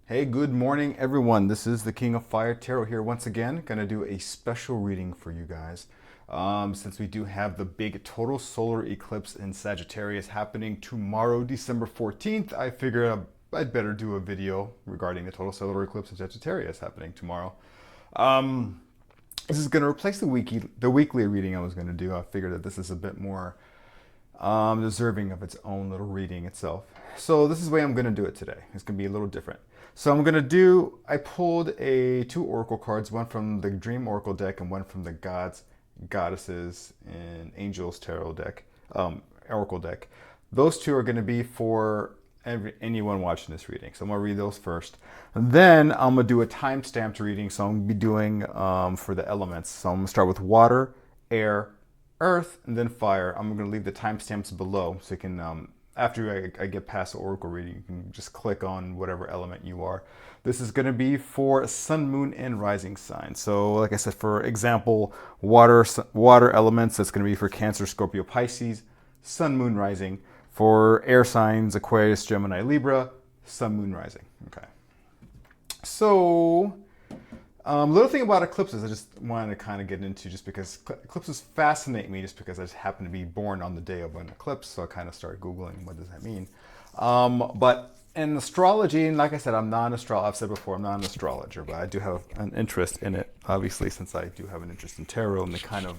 Hey, good morning, everyone. This is the King of Fire Tarot here once again. Gonna do a special reading for you guys. Since we do have the big total solar eclipse in Sagittarius happening tomorrow, December 14th, I figured I'd better do a video regarding the total solar eclipse in Sagittarius happening tomorrow. Um, this is gonna replace the weekly reading I was gonna do. I figured that this is a bit more deserving of its own little reading itself. So this is the way I'm going to do it today. It's going to be a little different. So I pulled two oracle cards, one from the Dream Oracle deck and one from the Gods, Goddesses, and Angels Tarot deck, Oracle deck. Those two are going to be for anyone watching this reading. So I'm going to read those first. And then I'm going to do a time-stamped reading. So I'm going to be doing for the elements. So I'm going to start with water, air, earth, and then fire. I'm going to leave the timestamps below so you can, after I get past the oracle reading, you can just click on whatever element you are. This is going to be for sun, moon, and rising signs. So like I said, for example, water elements, that's going to be for Cancer, Scorpio, Pisces, sun, moon, rising. For air signs, Aquarius, Gemini, Libra, sun, moon, rising. Okay. So little thing about eclipses I just wanted to kind of get into, just because eclipses fascinate me, just because I just happen to be born on the day of an eclipse, so I kind of started Googling what does that mean. But in astrology, and like I said, I've said before, I'm not an astrologer, but I do have an interest in it, obviously, since I do have an interest in tarot, and they kind of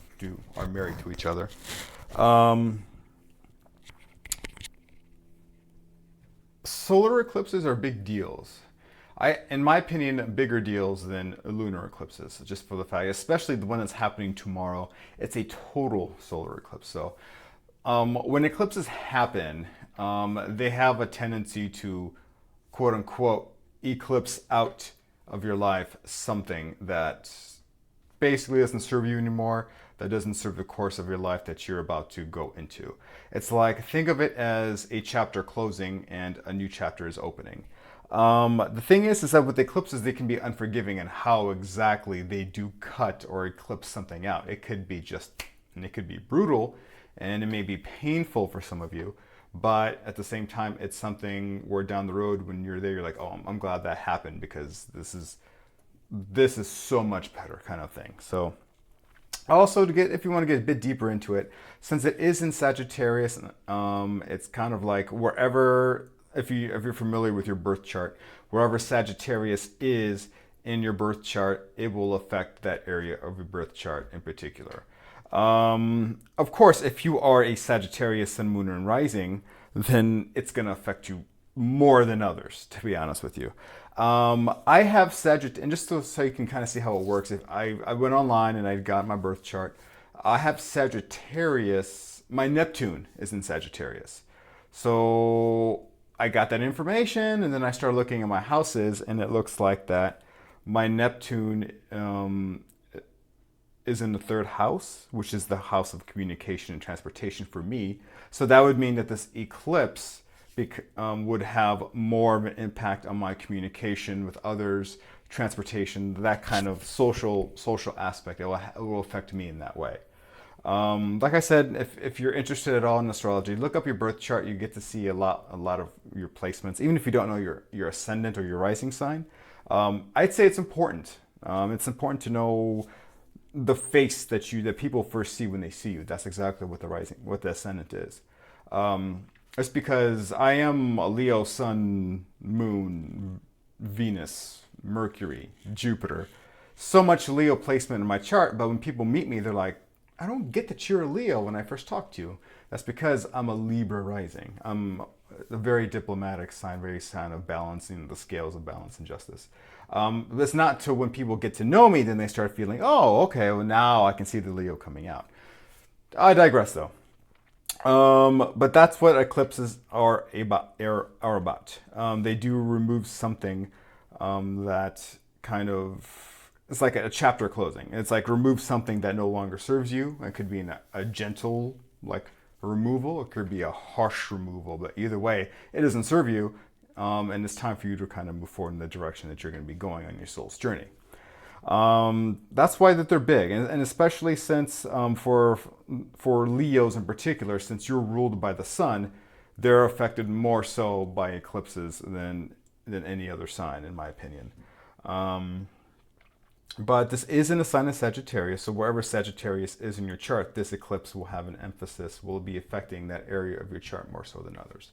are married to each other. Solar eclipses are big deals. In my opinion, bigger deals than lunar eclipses, just for the fact, especially the one that's happening tomorrow. It's a total solar eclipse. So when eclipses happen, they have a tendency to, quote unquote, eclipse out of your life something that basically doesn't serve you anymore, that doesn't serve the course of your life that you're about to go into. It's like, think of it as a chapter closing and a new chapter is opening. The thing is that with eclipses, they can be unforgiving in how exactly they do cut or eclipse something out. It could be and it could be brutal, and it may be painful for some of you, but at the same time, it's something where down the road when you're there, you're like, oh, I'm glad that happened, because this is so much better, kind of thing. So also, if you want to get a bit deeper into it, since it is in Sagittarius, it's kind of like wherever, if you're familiar with your birth chart, wherever Sagittarius is in your birth chart, it will affect that area of your birth chart in particular. Of course, if you are a Sagittarius sun, moon, and rising, then it's going to affect you more than others, to be honest with you. I have Sagittarius, and just so you can kind of see how it works, if I went online and I got my birth chart, I have Sagittarius, my Neptune is in Sagittarius. So I got that information, and then I started looking at my houses, and it looks like that my Neptune is in the third house, which is the house of communication and transportation for me. So that would mean that this eclipse would have more of an impact on my communication with others, transportation, that kind of social aspect. It will affect me in that way. Like I said, if you're interested at all in astrology, look up your birth chart. You get to see a lot of your placements, even if you don't know your ascendant or your rising sign. I'd say it's important. It's important to know the face that people first see when they see you. That's exactly what the ascendant is. It's because I am a Leo, Sun, Moon, Venus, Mercury, Jupiter. So much Leo placement in my chart, but when people meet me, they're like, I don't get that you're a Leo when I first talk to you. That's because I'm a Libra rising. I'm a very diplomatic sign, very sign of balancing the scales of balance and justice. It's not till when people get to know me, then they start feeling, oh, okay, well now I can see the Leo coming out. I digress though. But that's what eclipses are about. They do remove something that kind of, it's like a chapter closing. It's like remove something that no longer serves you. It could be a gentle like removal. It could be a harsh removal. But either way, it doesn't serve you, and it's time for you to kind of move forward in the direction that you're going to be going on your soul's journey. That's why that they're big, and especially since for Leos in particular, since you're ruled by the sun, they're affected more so by eclipses than than any other sign, in my opinion. But this is in a sign of Sagittarius, so wherever Sagittarius is in your chart, this eclipse will have an emphasis, will be affecting that area of your chart more so than others.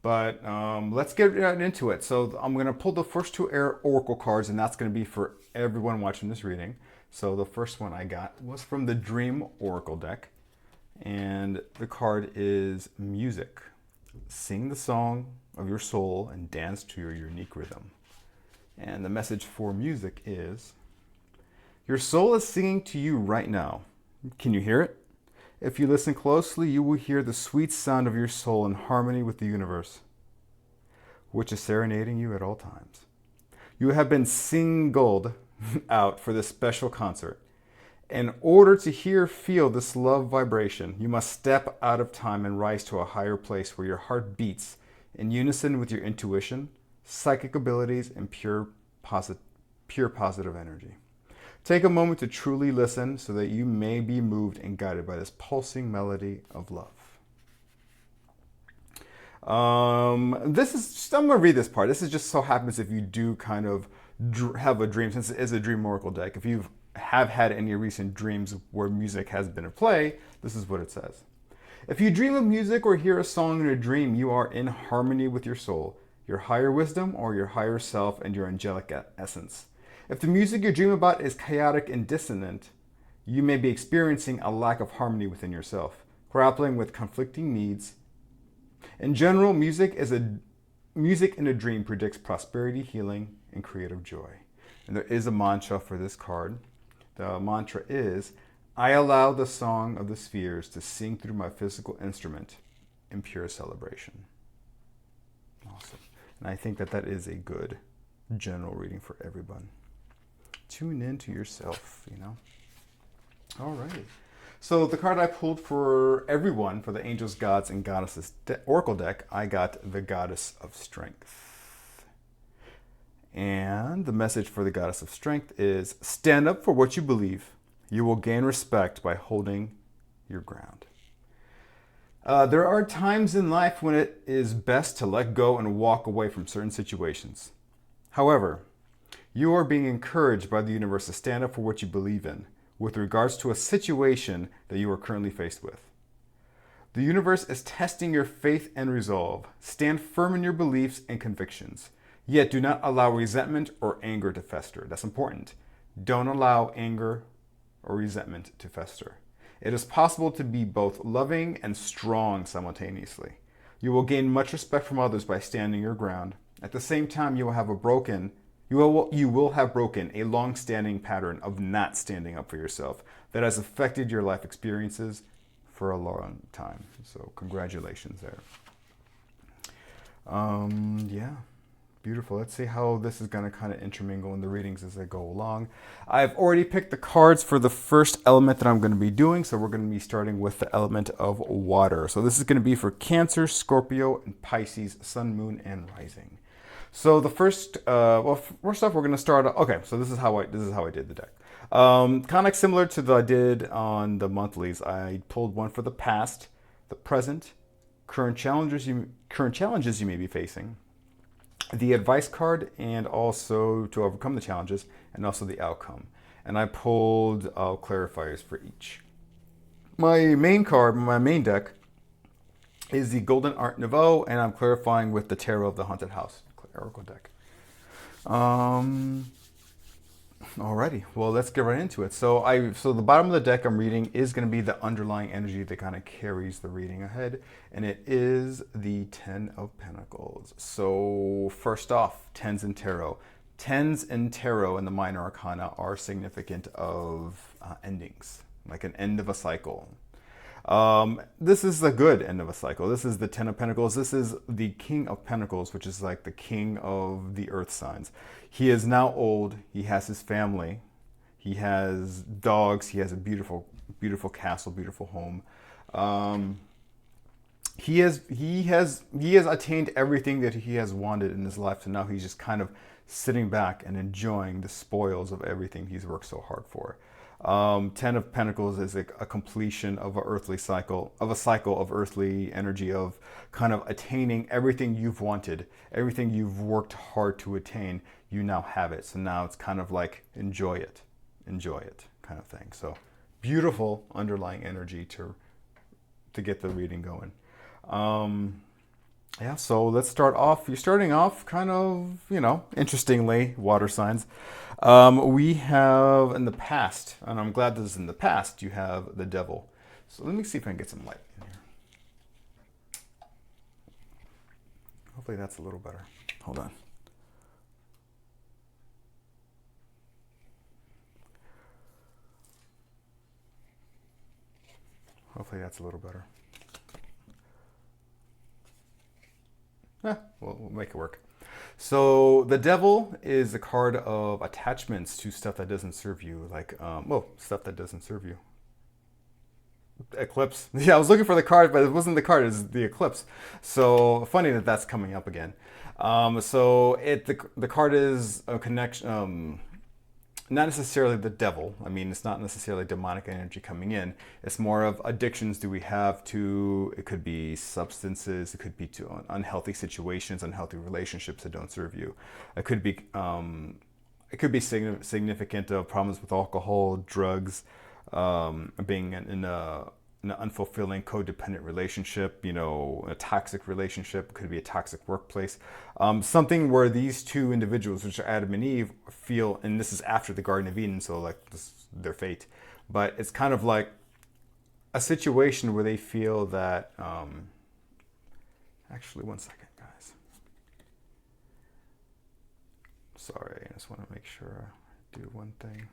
But let's get right into it. So I'm going to pull the first two oracle cards, and that's going to be for everyone watching this reading. So the first one I got was from the Dream Oracle deck, and the card is Music. Sing the song of your soul and dance to your unique rhythm. And the message for music is, your soul is singing to you right now. Can you hear it? If you listen closely, you will hear the sweet sound of your soul in harmony with the universe, which is serenading you at all times. You have been singled out for this special concert. In order to feel this love vibration, you must step out of time and rise to a higher place where your heart beats in unison with your intuition, psychic abilities, and pure positive energy. Take a moment to truly listen so that you may be moved and guided by this pulsing melody of love. I'm going to read this part. This is just so happens if you do kind of have a dream, since it is a Dream Oracle deck. If you have had any recent dreams where music has been at play, this is what it says. If you dream of music or hear a song in a dream, you are in harmony with your soul, your higher wisdom, or your higher self, and your angelic essence. If the music you dream about is chaotic and dissonant, you may be experiencing a lack of harmony within yourself, grappling with conflicting needs. In general, music in a dream predicts prosperity, healing, and creative joy. And there is a mantra for this card. The mantra is, I allow the song of the spheres to sing through my physical instrument in pure celebration. Awesome. And I think that is a good general reading for everyone. Tune into yourself, All right. So the card I pulled for everyone, for the Angels, Gods, and Goddesses Oracle deck, I got the Goddess of Strength. And the message for the Goddess of Strength is, stand up for what you believe. You will gain respect by holding your ground. There are times in life when it is best to let go and walk away from certain situations. However, you are being encouraged by the universe to stand up for what you believe in with regards to a situation that you are currently faced with. The universe is testing your faith and resolve. Stand firm in your beliefs and convictions, yet do not allow resentment or anger to fester. That's important. Don't allow anger or resentment to fester. It is possible to be both loving and strong simultaneously. You will gain much respect from others by standing your ground. At the same time, you will have broken a long-standing pattern of not standing up for yourself that has affected your life experiences for a long time. So congratulations there. Yeah, beautiful. Let's see how this is going to kind of intermingle in the readings as I go along. I've already picked the cards for the first element that I'm going to be doing. So we're going to be starting with the element of water. So this is going to be for Cancer, Scorpio, and Pisces, Sun, Moon, and Rising. So the first off, we're going to start. Okay, so this is how I did the deck. Kind of similar to I did on the monthlies. I pulled one for the past, the present, current challenges you may be facing, the advice card, and also to overcome the challenges, and also the outcome. And I pulled clarifiers for each. My main card, my main deck, is the Golden Art Nouveau, and I'm clarifying with the Tarot of the Haunted House Oracle deck. Alrighty, well, let's get right into it. So the bottom of the deck I'm reading is going to be the underlying energy that kind of carries the reading ahead, and it is the Ten of Pentacles. So first off, Tens in Tarot. Tens in Tarot and the Minor Arcana are significant of endings, like an end of a cycle. This is the good end of a cycle. This is the Ten of Pentacles. This is the King of Pentacles, which is like the king of the earth signs. He is now old. He has his family. He has dogs. He has a beautiful, beautiful castle, beautiful home. He has attained everything that he has wanted in his life. So now he's just kind of sitting back and enjoying the spoils of everything he's worked so hard for. Ten of Pentacles is a completion of a cycle of earthly energy, of kind of attaining everything you've wanted, everything you've worked hard to attain. You now have it. So now it's kind of like enjoy it kind of thing. So beautiful underlying energy to get the reading going. Yeah, so let's start off. You're starting off kind of, interestingly, water signs. We have in the past, and I'm glad this is in the past, you have the devil. So let me see if I can get some light in here. Hopefully that's a little better. Hold on. Hopefully that's a little better. We'll make it work. So the devil is a card of attachments to stuff that doesn't serve you, like, stuff that doesn't serve you. Eclipse. Yeah, I was looking for the card, but it wasn't the card, it's the eclipse. So funny that that's coming up again. The card is a connection, not necessarily the devil. I mean, it's not necessarily demonic energy coming in. It's more of addictions do we have to, it could be substances, it could be to unhealthy situations, unhealthy relationships that don't serve you. It could be significant problems with alcohol, drugs, being in an unfulfilling codependent relationship, a toxic relationship. It could be a toxic workplace. Something where these two individuals, which are Adam and Eve, feel, and this is after the Garden of Eden, so like this is their fate, but it's kind of like a situation where they feel that, actually, one second, guys. Sorry, I just want to make sure I do one thing.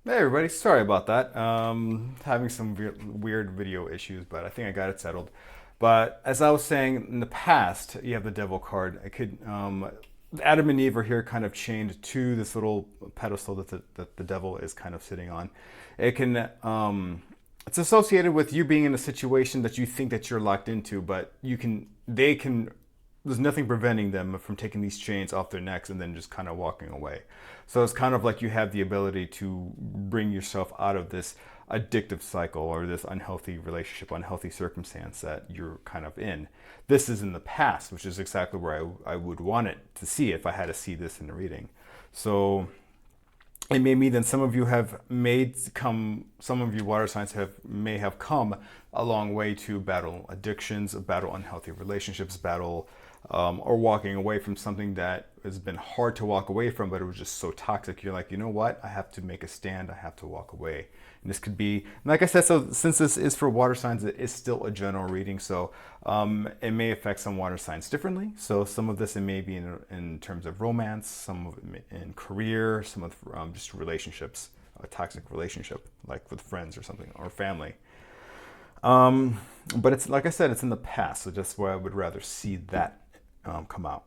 Hey everybody, sorry about that. Having some weird video issues, but I think I got it settled. But as I was saying, in the past, you have the devil card. Adam and Eve are here kind of chained to this little pedestal that the devil is kind of sitting on. It's associated with you being in a situation that you think that you're locked into, but there's nothing preventing them from taking these chains off their necks and then just kind of walking away. So it's kind of like you have the ability to bring yourself out of this addictive cycle or this unhealthy relationship, unhealthy circumstance that you're kind of in. This is in the past, which is exactly where I would want it to see if I had to see this in the reading. So it may mean that some of you water signs may have come a long way to battle addictions, battle unhealthy relationships, or walking away from something that has been hard to walk away from, but it was just so toxic. You're like, you know what? I have to make a stand. I have to walk away. And this could be, like I said, so since this is for water signs, it is still a general reading. So it may affect some water signs differently. So some of this, it may be in terms of romance, some of it in career, some of just relationships, a toxic relationship, like with friends or something, or family. But it's, like I said, it's in the past. So just where I would rather see that come out.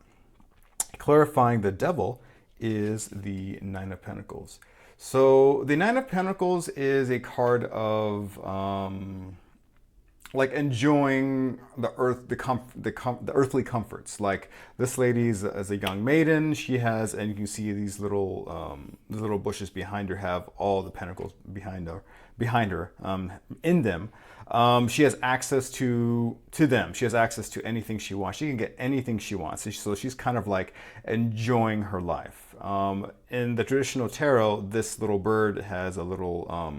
Clarifying the devil is the Nine of Pentacles. So the Nine of Pentacles is a card of like enjoying the earth, the earthly comforts. Like this lady is a young maiden. She has, and you can see these little bushes behind her have all the pentacles behind her in them. She has access to them. She has access to anything she wants. She can get anything she wants. So she's kind of like enjoying her life. In the traditional tarot, this little bird has a little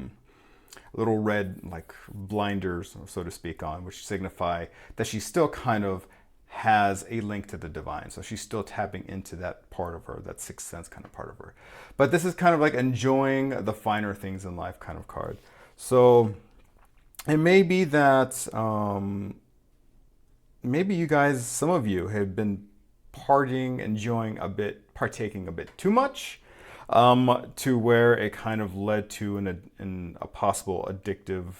red like blinders, so to speak, on, which signify that she still kind of has a link to the divine. So she's still tapping into that part of her, that sixth sense kind of part of her. But this is kind of like enjoying the finer things in life kind of card. So it may be that maybe you guys, some of you have been partying, partaking a bit too much, to where it kind of led to a possible addictive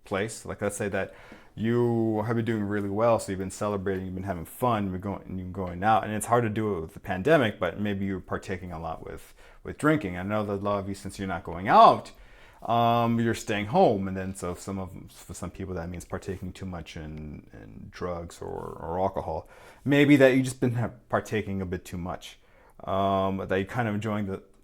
place. Like let's say that you have been doing really well, so you've been celebrating, you've been having fun, you're going out, and it's hard to do it with the pandemic, but maybe you're partaking a lot with drinking. I know that a lot of you, since you're not going out, you're staying home. And then so for some people that means partaking too much in drugs or alcohol. Maybe that you just been partaking a bit too much. That you kind of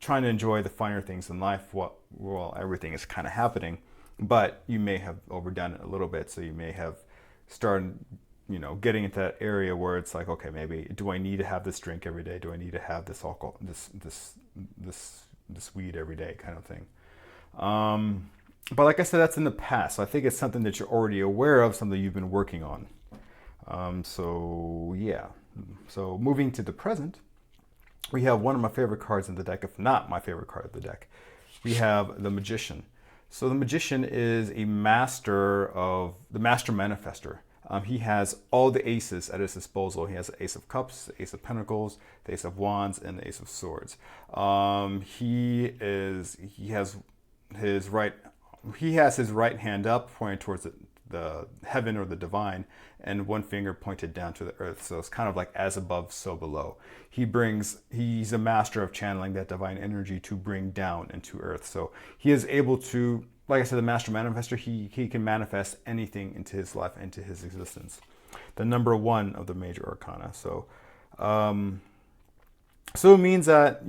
trying to enjoy the finer things in life while everything is kind of happening. But you may have overdone it a little bit, so you may have started, getting into that area where it's like, okay, maybe do I need to have this drink every day? Do I need to have this alcohol, this weed every day, kind of thing? But like I said, that's in the past. So I think it's something that you're already aware of, something you've been working on. So yeah. So moving to the present, we have one of my favorite cards in the deck, if not my favorite card of the deck. We have the Magician. So the Magician is the master manifester. He has all the aces at his disposal. He has the Ace of Cups, the Ace of Pentacles, the Ace of Wands, and the Ace of Swords. He has his right hand up, pointing towards the heaven or the divine, and one finger pointed down to the earth. So it's kind of like as above, so below. He's a master of channeling that divine energy to bring down into earth. So he is able to, like I said, the master manifester, he can manifest anything into his life, into his existence. The number 1 of the major arcana. So it means that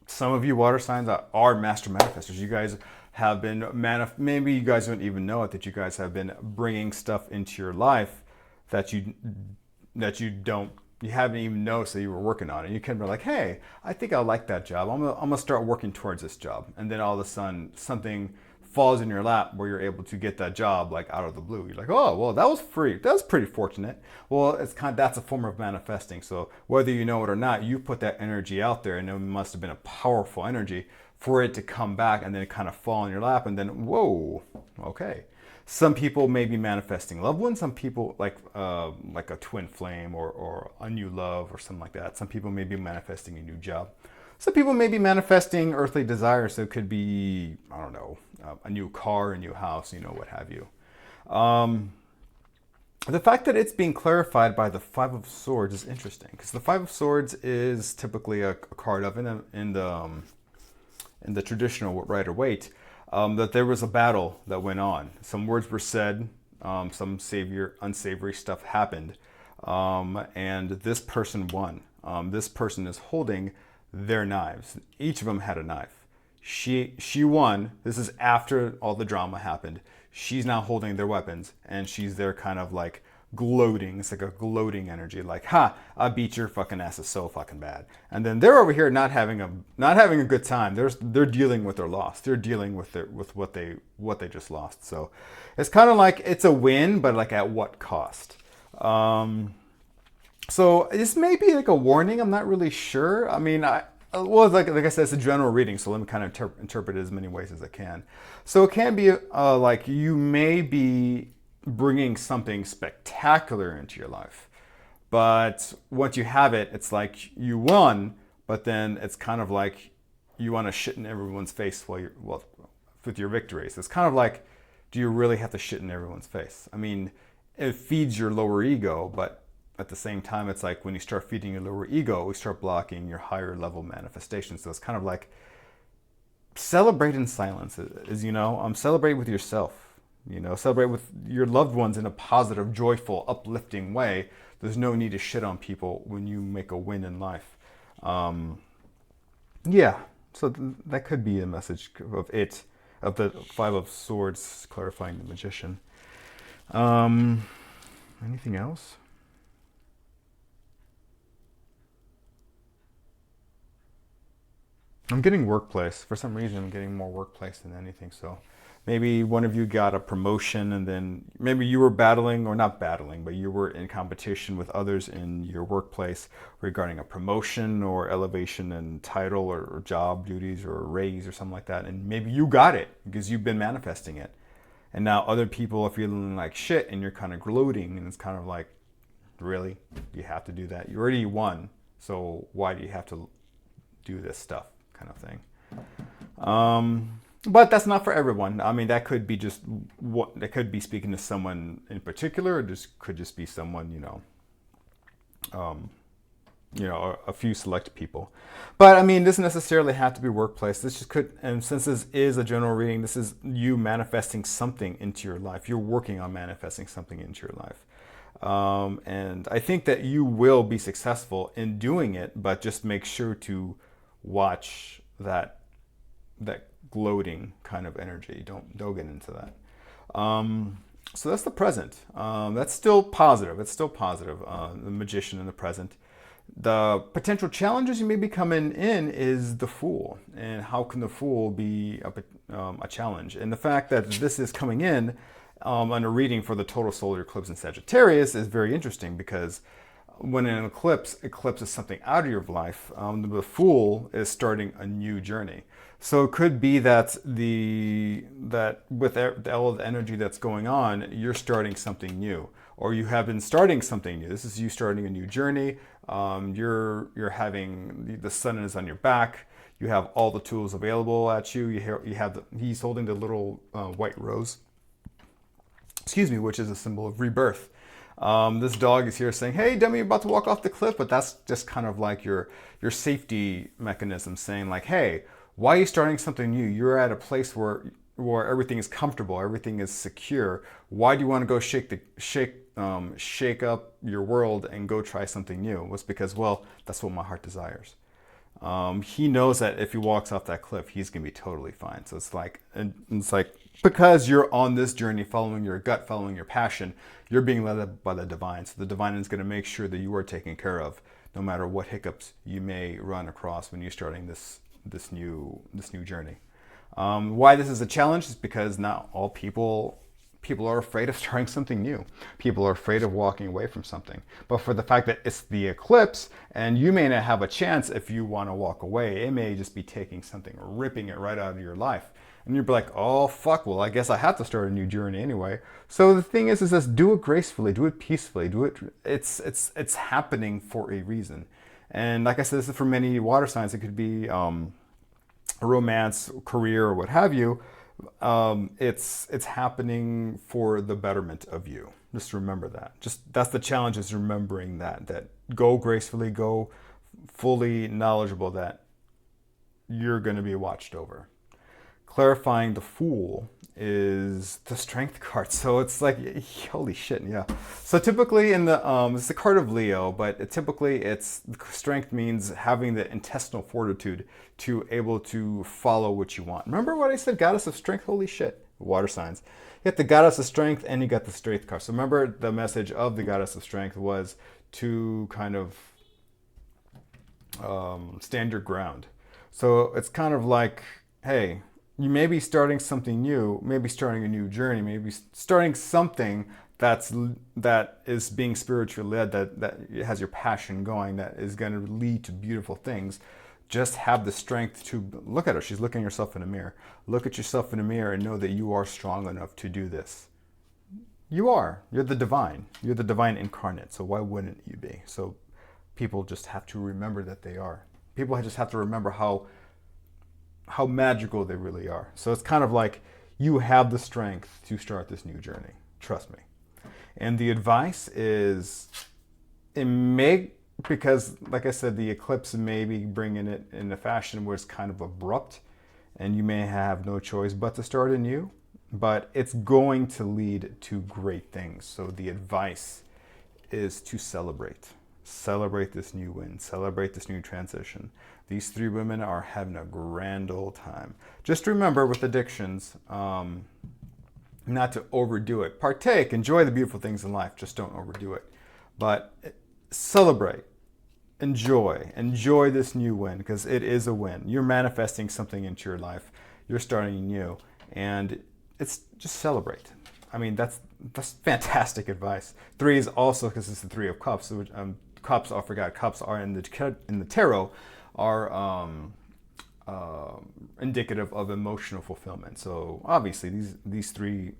some of you water signs are master manifestors. You guys have been maybe you guys don't even know it, that you guys have been bringing stuff into your life that you haven't even noticed that you were working on it. You can be like, hey, I think I like that job. I'm gonna start working towards this job. And then all of a sudden something falls in your lap where you're able to get that job like out of the blue. You're like, oh, well, that was free. That was pretty fortunate. Well, that's a form of manifesting. So whether you know it or not, you put that energy out there, and it must have been a powerful energy for it to come back and then kind of fall in your lap, and then, whoa, okay. Some people may be manifesting loved ones. Some people like a twin flame or a new love or something like that. Some people may be manifesting a new job. Some people may be manifesting earthly desires. So it could be, I don't know, a new car, a new house, what have you. The fact that it's being clarified by the Five of Swords is interesting, because the Five of Swords is typically a card of in the traditional Rider-Waite. That there was a battle that went on. Some words were said, some unsavory stuff happened, and this person won. This person is holding their knives. Each of them had a knife. She won. This is after all the drama happened. She's now holding their weapons, and she's there kind of like gloating. It's like a gloating energy, like, ha, I beat your fucking asses so fucking bad. And then they're over here not having a good time. They're dealing with their loss. They're dealing with what they just lost. So it's kind of like it's a win, but like at what cost? So this may be like a warning. I'm not really sure. I mean, like I said, it's a general reading, so let me kind of interpret it as many ways as I can. So it can be like you may be bringing something spectacular into your life, but once you have it, it's like you won, but then it's kind of like you want to shit in everyone's face with your victories. It's kind of like, do you really have to shit in everyone's face? I mean, it feeds your lower ego, but at the same time, it's like when you start feeding your lower ego, we start blocking your higher level manifestations. So it's kind of like celebrate in silence, celebrate with yourself. Celebrate with your loved ones in a positive, joyful, uplifting way. There's no need to shit on people when you make a win in life. So that could be a message of the Five of Swords clarifying the Magician. Anything else? I'm getting workplace. For some reason, I'm getting more workplace than anything, so maybe one of you got a promotion, and then maybe you were battling, or not battling, but you were in competition with others in your workplace regarding a promotion or elevation in title or job duties or a raise or something like that. And maybe you got it because you've been manifesting it. And now other people are feeling like shit, and you're kind of gloating, and it's kind of like, really? You have to do that? You already won, so why do you have to do this stuff, kind of thing? But that's not for everyone. I mean, that could be that could be speaking to someone in particular, or could just be someone, a few select people. But I mean, this doesn't necessarily have to be workplace. This just could, and since this is a general reading, this is you manifesting something into your life. You're working on manifesting something into your life. And I think that you will be successful in doing it, but just make sure to watch that gloating kind of energy. Don't get into that. So that's the present. That's still positive. It's still positive. The magician in the present. The potential challenges you may be coming in is the Fool, and how can the Fool be a challenge? And the fact that this is coming in on a reading for the total solar eclipse in Sagittarius is very interesting, because when an eclipse eclipses something out of your life, the Fool is starting a new journey. So it could be that with all the energy that's going on, you're starting something new, or you have been starting something new. This is you starting a new journey. You're having the sun is on your back. You have all the tools available at you. He's holding the little white rose, which is a symbol of rebirth. This dog is here saying, "Hey, dummy, you're about to walk off the cliff," but that's just kind of like your safety mechanism saying, like, "Hey, why are you starting something new? You're at a place where everything is comfortable, everything is secure. Why do you want to go shake up your world and go try something new?" It's because, well, that's what my heart desires. He knows that if he walks off that cliff, he's gonna be totally fine. So it's like because you're on this journey, following your gut, following your passion, you're being led by the divine. So the divine is going to make sure that you are taken care of, no matter what hiccups you may run across when you're starting this new journey. Why this is a challenge is because not all people are afraid of starting something new. People are afraid of walking away from something. But for the fact that it's the eclipse, and you may not have a chance if you want to walk away, it may just be taking something, ripping it right out of your life. And you'd be like, "Oh, fuck, well, I guess I have to start a new journey anyway." So the thing is just do it gracefully, do it peacefully, it's happening for a reason. And like I said, this is for many water signs. It could be a romance, career, or what have you. It's happening for the betterment of you. Just remember that. That's the challenge, is remembering that go gracefully, go fully knowledgeable that you're going to be watched over. Clarifying the Fool is the Strength card. So it's like, holy shit, yeah. So typically in it's the card of Leo, but typically Strength means having the intestinal fortitude to able to follow what you want. Remember what I said, Goddess of Strength? Holy shit, water signs. You got the Goddess of Strength and you got the Strength card. So remember, the message of the Goddess of Strength was to kind of stand your ground. So it's kind of like, hey, you may be starting something new, maybe starting a new journey, maybe starting something that is being spiritually led, that has your passion going, that is going to lead to beautiful things. Just have the strength to look at her. She's looking at herself in a mirror. Look at yourself in a mirror and know that you are strong enough to do this. You are. You're the divine. You're the divine incarnate. So why wouldn't you be? So people just have to remember that they are. People just have to remember how magical they really are. So it's kind of like you have the strength to start this new journey. Trust me. And the advice is, because like I said, the eclipse may be bringing it in a fashion where it's kind of abrupt, and you may have no choice but to start anew, but it's going to lead to great things. So the advice is to celebrate. Celebrate this new win. Celebrate this new transition. These three women are having a grand old time. Just remember with addictions, not to overdo it. Partake, enjoy the beautiful things in life. Just don't overdo it. But celebrate, enjoy this new win, because it is a win. You're manifesting something into your life. You're starting new, and it's just celebrate. I mean, that's fantastic advice. 3 is also, because it's the 3 of Cups. Which, cups, I forgot. Cups are in the tarot are indicative of emotional fulfillment. So obviously these three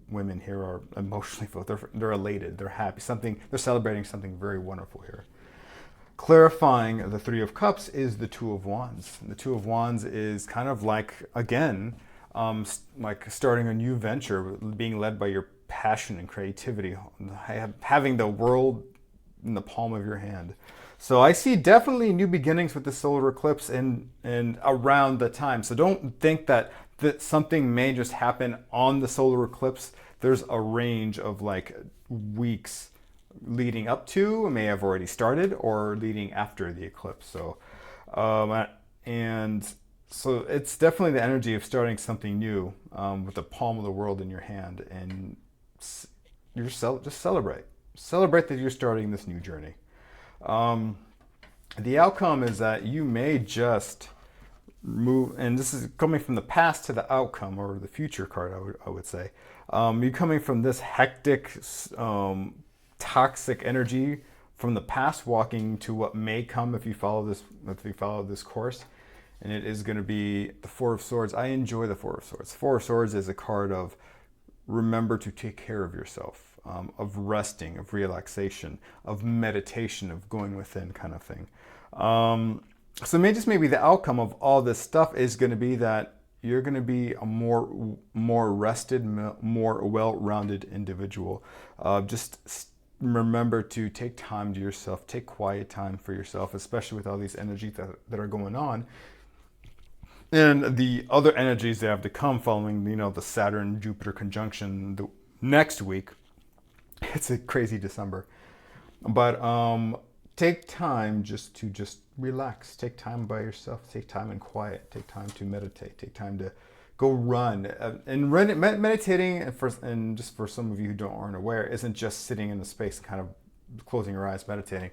women here are emotionally fulfilled. They're elated. They're happy. They're celebrating something very wonderful here. Clarifying the 3 of Cups is the 2 of Wands. The 2 of Wands is kind of like, again, like starting a new venture, being led by your passion and creativity, having the world in the palm of your hand. So I see definitely new beginnings with the solar eclipse and around the time. So don't think that something may just happen on the solar eclipse. There's a range of like weeks leading up to, it may have already started, or leading after the eclipse. So and so it's definitely the energy of starting something new with the palm of the world in your hand, and just celebrate that you're starting this new journey. The outcome is that you may just move, and this is coming from the past to the outcome, or the future card, I would say. You're coming from this hectic, toxic energy from the past, walking to what may come if you follow this course. And it is going to be the Four of Swords. I enjoy the Four of Swords. Four of Swords is a card of remember to take care of yourself, of resting, of relaxation, of meditation, of going within, kind of thing. So maybe the outcome of all this stuff is going to be that you're going to be a more rested, more well-rounded individual. Just remember to take time to yourself, take quiet time for yourself, especially with all these energies that are going on. And the other energies that have to come following, the Saturn-Jupiter conjunction next week. It's a crazy December. But take time just to relax. Take time by yourself. Take time in quiet. Take time to meditate. Take time to go run. And meditating, and just for some of you who aren't aware, isn't just sitting in the space and kind of closing your eyes meditating.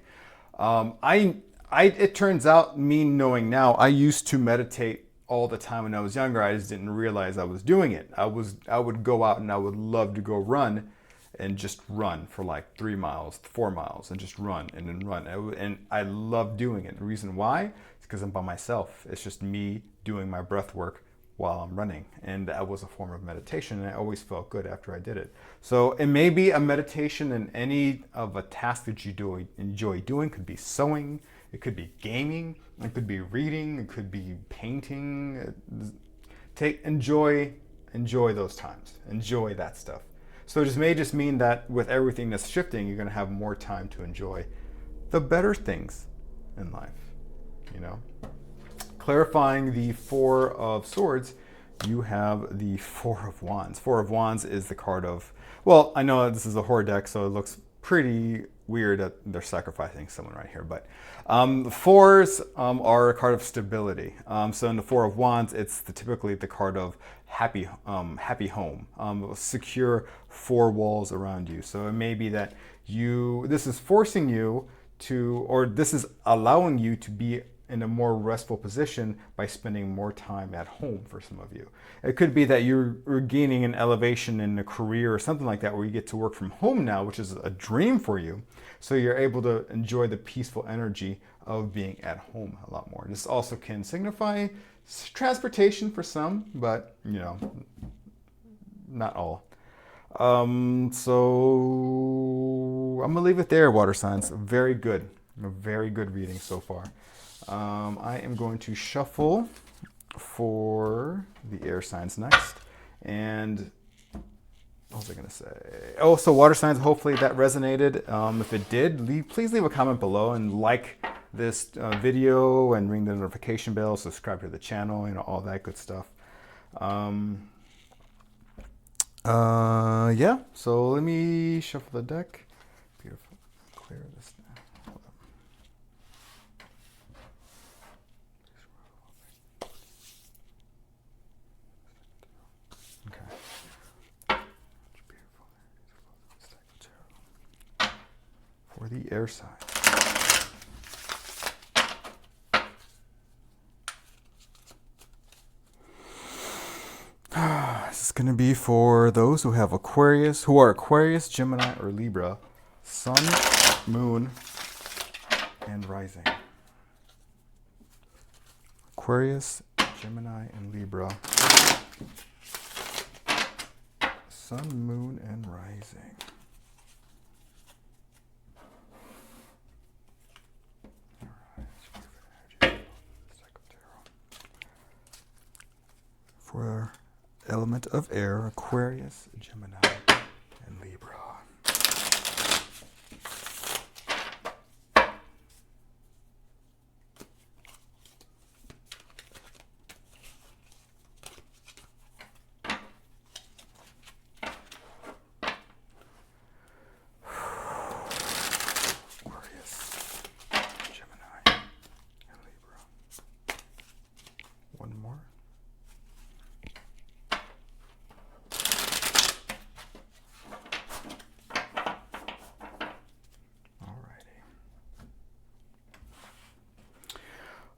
It turns out, me knowing now, I used to meditate all the time when I was younger. I just didn't realize I was doing it. I would go out and I would love to go run and just run for like 3 miles, 4 miles, and just run and then run. And I love doing it. The reason why is because I'm by myself. It's just me doing my breath work while I'm running. And that was a form of meditation, and I always felt good after I did it. So it may be a meditation in any of a task that you enjoy doing. It could be sewing, it could be gaming, it could be reading, it could be painting. Enjoy those times. Enjoy that stuff. So it may just mean that with everything that's shifting, you're going to have more time to enjoy the better things in life. Clarifying the Four of Swords, you have the Four of Wands. Four of Wands is the card of, well, I know this is a horror deck, so it looks pretty weird that they're sacrificing someone right here, but the fours are a card of stability. So in the Four of Wands, it's typically the card of happy home, secure four walls around you. So it may be that this is forcing you to, or this is allowing you to be in a more restful position by spending more time at home for some of you. It could be that you're gaining an elevation in a career or something like that, where you get to work from home now, which is a dream for you. So you're able to enjoy the peaceful energy of being at home a lot more. This also can signify transportation for some, but not all. So I'm gonna leave it there, water signs. Very good. A very good reading so far. I am going to shuffle for the air signs next. And what was I going to say? Oh, so water signs, hopefully that resonated. If it did, please leave a comment below and like this video and ring the notification bell, subscribe to the channel, all that good stuff. Yeah, so let me shuffle the deck. Beautiful. Clear this now. Hold on. For the air sign. This is going to be for those who are Aquarius, Gemini, or Libra, Sun, Moon, and Rising. Aquarius, Gemini, and Libra. Sun, Moon, and Rising. For element of air, Aquarius, Gemini, and Libra.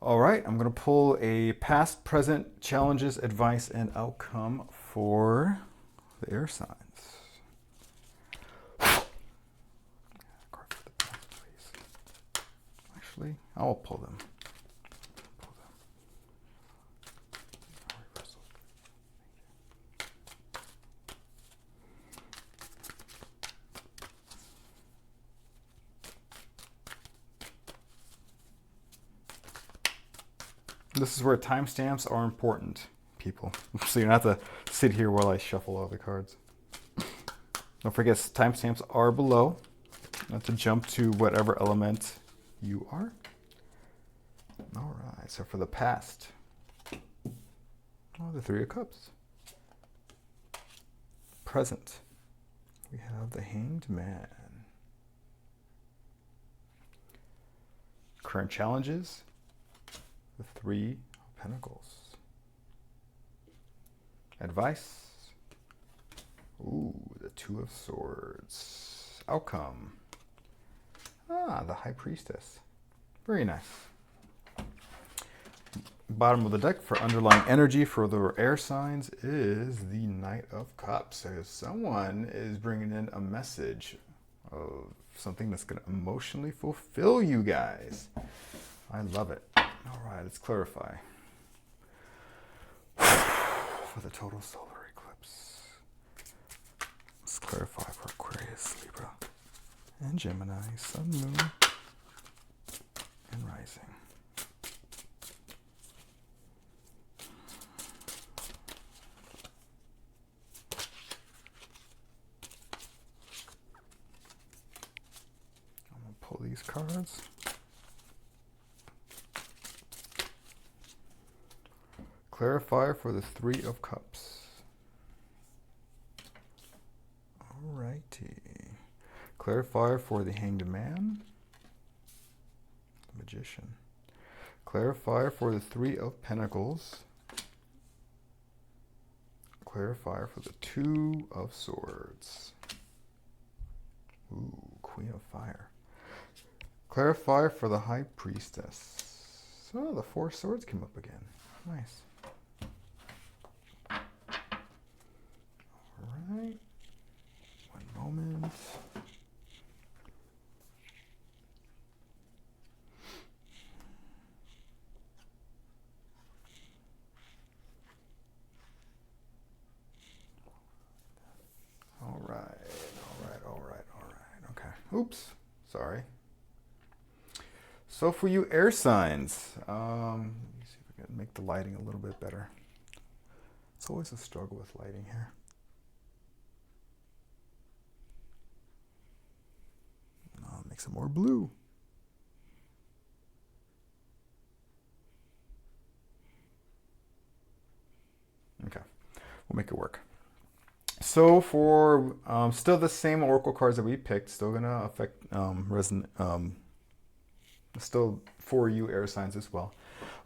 All right, I'm going to pull a past, present, challenges, advice, and outcome for the air signs. Card for the past, please. Actually, I'll pull them. This is where timestamps are important, people. So you don't have to sit here while I shuffle all the cards. Don't forget, timestamps are below. Not to jump to whatever element you are. All right, so for the past, the Three of Cups. Present, we have the Hanged Man. Current challenges, the Three of Pentacles. Advice, the Two of Swords. Outcome, the High Priestess. Very nice. Bottom of the deck for underlying energy for the air signs is the Knight of Cups. So someone is bringing in a message of something that's going to emotionally fulfill you guys. I love it. All right, let's clarify. For the total solar eclipse, let's clarify for Aquarius, Libra, and Gemini, Sun, Moon, and Rising. I'm going to pull these cards. Clarifier for the Three of Cups. Alrighty. Clarifier for the Hanged Man. The Magician. Clarifier for the Three of Pentacles. Clarifier for the Two of Swords. Ooh, Queen of Fire. Clarifier for the High Priestess. So the Four Swords came up again. Nice. Alright. One moment. Alright. Okay. Oops. Sorry. So for you air signs, let me see if we can make the lighting a little bit better. It's always a struggle with lighting here. Make some more blue. Okay, we'll make it work. So for still the same oracle cards that we picked, still gonna affect still for you air signs as well.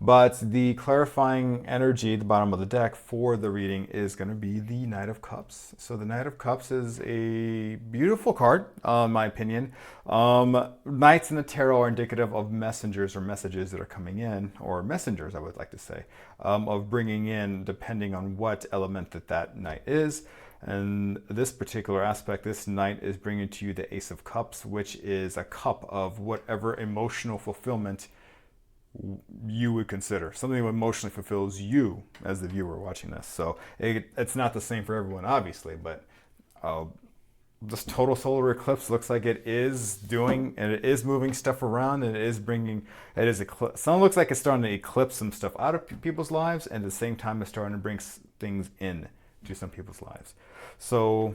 But the clarifying energy at the bottom of the deck for the reading is going to be the Knight of Cups. So the Knight of Cups is a beautiful card, in my opinion. Knights in the tarot are indicative of messengers or messages that are coming in, or messengers, I would like to say, of bringing in, depending on what element that knight is. And this particular aspect, this knight is bringing to you the Ace of Cups, which is a cup of whatever emotional fulfillment you would consider. Something that emotionally fulfills you as the viewer watching this. So it's not the same for everyone, obviously, but this total solar eclipse looks like it is doing, and it is moving stuff around, and it is bringing, some looks like it's starting to eclipse some stuff out of people's lives, and at the same time it's starting to bring things in to some people's lives. So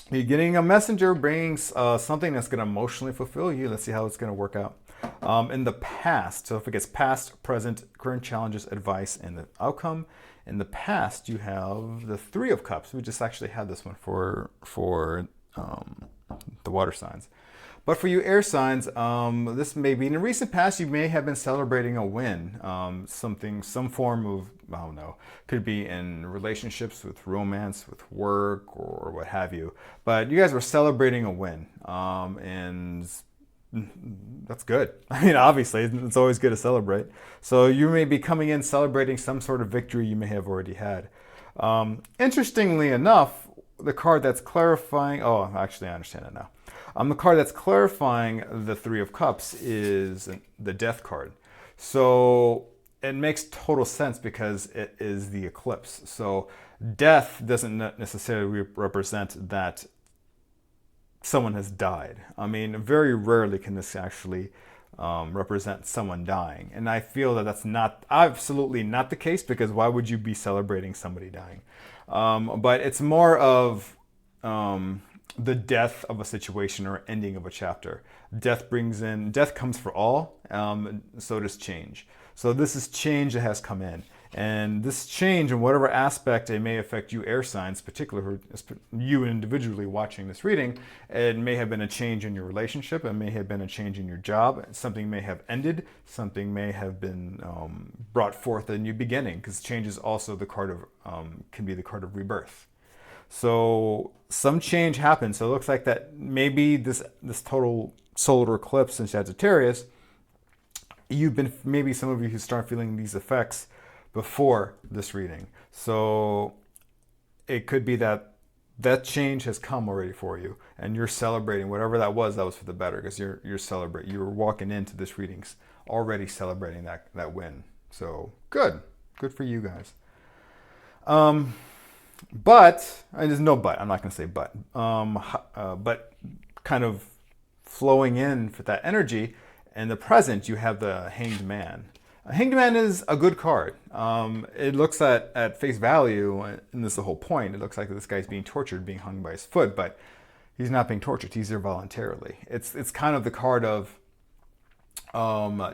you're getting a messenger bringing something that's going to emotionally fulfill you. Let's see how it's going to work out. In the past, so if it gets past, present, current challenges, advice, and the outcome. In the past, you have the Three of Cups. We just actually had this one for the water signs. But for you air signs, this may be in the recent past, you may have been celebrating a win. Some form of, I don't know, could be in relationships, with romance, with work, or what have you. But you guys were celebrating a win. And that's good. I mean, obviously, it's always good to celebrate. So you may be coming in celebrating some sort of victory you may have already had. Interestingly enough, the card that's clarifying, oh, actually, I understand it now. The card that's clarifying the Three of Cups is the Death card. So it makes total sense because it is the eclipse. So death doesn't necessarily represent that someone has died. I mean, very rarely can this actually represent someone dying. And I feel that that's not absolutely not the case, because why would you be celebrating somebody dying? But it's more of the death of a situation or ending of a chapter. Death comes for all, so does change. So this is change that has come in. And this change, in whatever aspect it may affect you air signs, particularly you individually watching this reading, it may have been a change in your relationship, it may have been a change in your job, something may have ended, something may have been brought forth a new beginning, because change is also the card of, can be the card of rebirth. So some change happened. So it looks like that maybe this total solar eclipse in Sagittarius, maybe some of you who start feeling these effects before this reading. So it could be that change has come already for you, and you're celebrating whatever that was for the better, because you're walking into this readings already celebrating that win. So good for you guys. But there's no but. I'm not going to say but. But kind of flowing in for that energy. In the present, you have the Hanged Man. Hanged Man is a good card. It looks at face value, and this is the whole point, it looks like this guy's being tortured, being hung by his foot, but he's not being tortured. He's there voluntarily. It's kind of the card of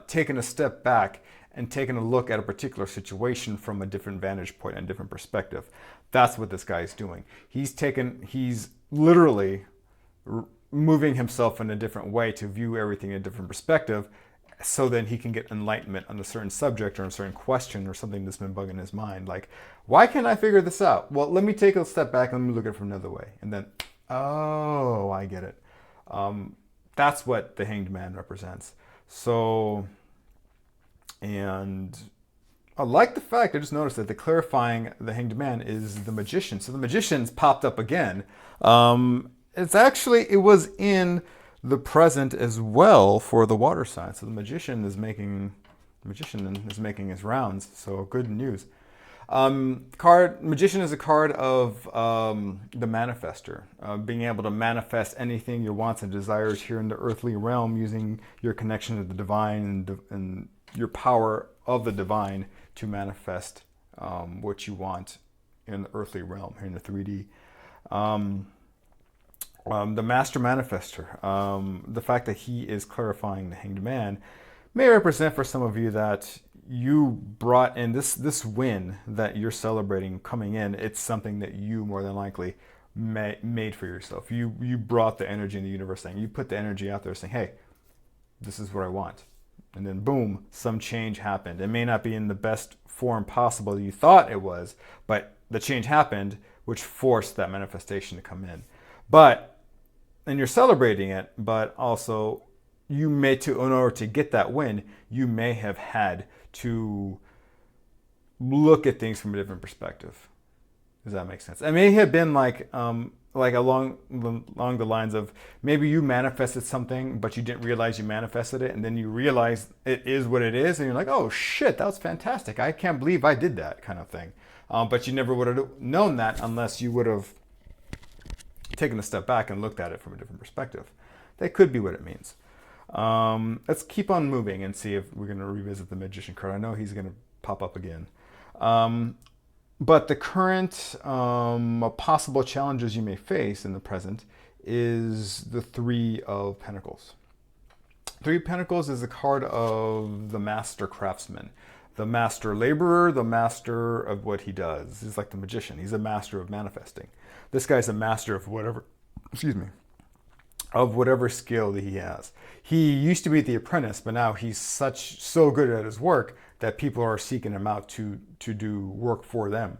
taking a step back and taking a look at a particular situation from a different vantage point and a different perspective. That's what this guy's doing. He's literally moving himself in a different way to view everything in a different perspective, so then he can get enlightenment on a certain subject or a certain question or something that's been bugging his mind. Like, why can't I figure this out? Well, let me take a step back and let me look at it from another way. And then, oh, I get it. That's what the Hanged Man represents. So, and I like the fact, I just noticed that the clarifying the Hanged Man is the Magician. So the Magician's popped up again. It was in the present as well for the water sign. So the magician is making his rounds. So good news. Magician is a card of the manifester, being able to manifest anything, your wants and desires here in the earthly realm, using your connection to the divine and your power of the divine to manifest what you want in the earthly realm, here in the 3D. The Master Manifester, the fact that he is clarifying the Hanged Man, may represent for some of you that you brought in this win that you're celebrating coming in. It's something that you more than likely made for yourself. You brought the energy in the universe, saying, you put the energy out there saying, hey, this is what I want. And then boom, some change happened. It may not be in the best form possible that you thought it was, but the change happened, which forced that manifestation to come in. And you're celebrating it, but also in order to get that win, you may have had to look at things from a different perspective. Does that make sense? It may have been like along the lines of, maybe you manifested something, but you didn't realize you manifested it, and then you realize it is what it is, and you're like, oh shit, that was fantastic. I can't believe I did that, kind of thing. But you never would have known that unless you would have taken a step back and looked at it from a different perspective. That could be what it means. Let's keep on moving and see if we're going to revisit the Magician card. I know he's going to pop up again. But the current possible challenges you may face in the present is the Three of Pentacles. Three of Pentacles is a card of the Master Craftsman, the Master Laborer, the master of what he does. He's like the magician. He's a master of manifesting. This guy's a master of whatever skill that he has. He used to be the apprentice, but now he's so good at his work that people are seeking him out to do work for them.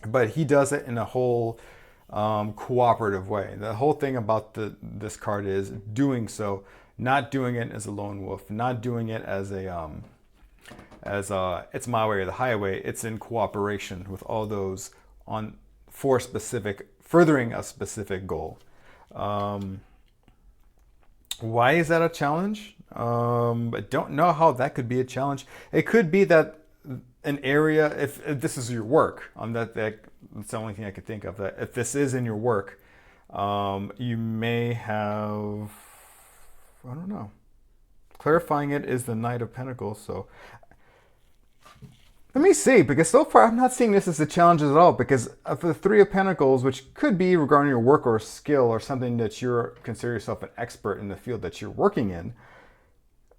But he does it in a whole cooperative way. The whole thing about this card is doing so not doing it as a lone wolf, not doing it as it's my way or the highway. It's in cooperation with all those on for specific, furthering a specific goal. Why is that a challenge? I don't know how that could be a challenge. It could be that an area, if this is your work, that's the only thing I could think of. That if this is in your work, you may have, I don't know. Clarifying it is the Knight of Pentacles, so let me see, because so far I'm not seeing this as a challenge at all, because of the Three of Pentacles, which could be regarding your work or skill or something that you're consider yourself an expert in the field that you're working in,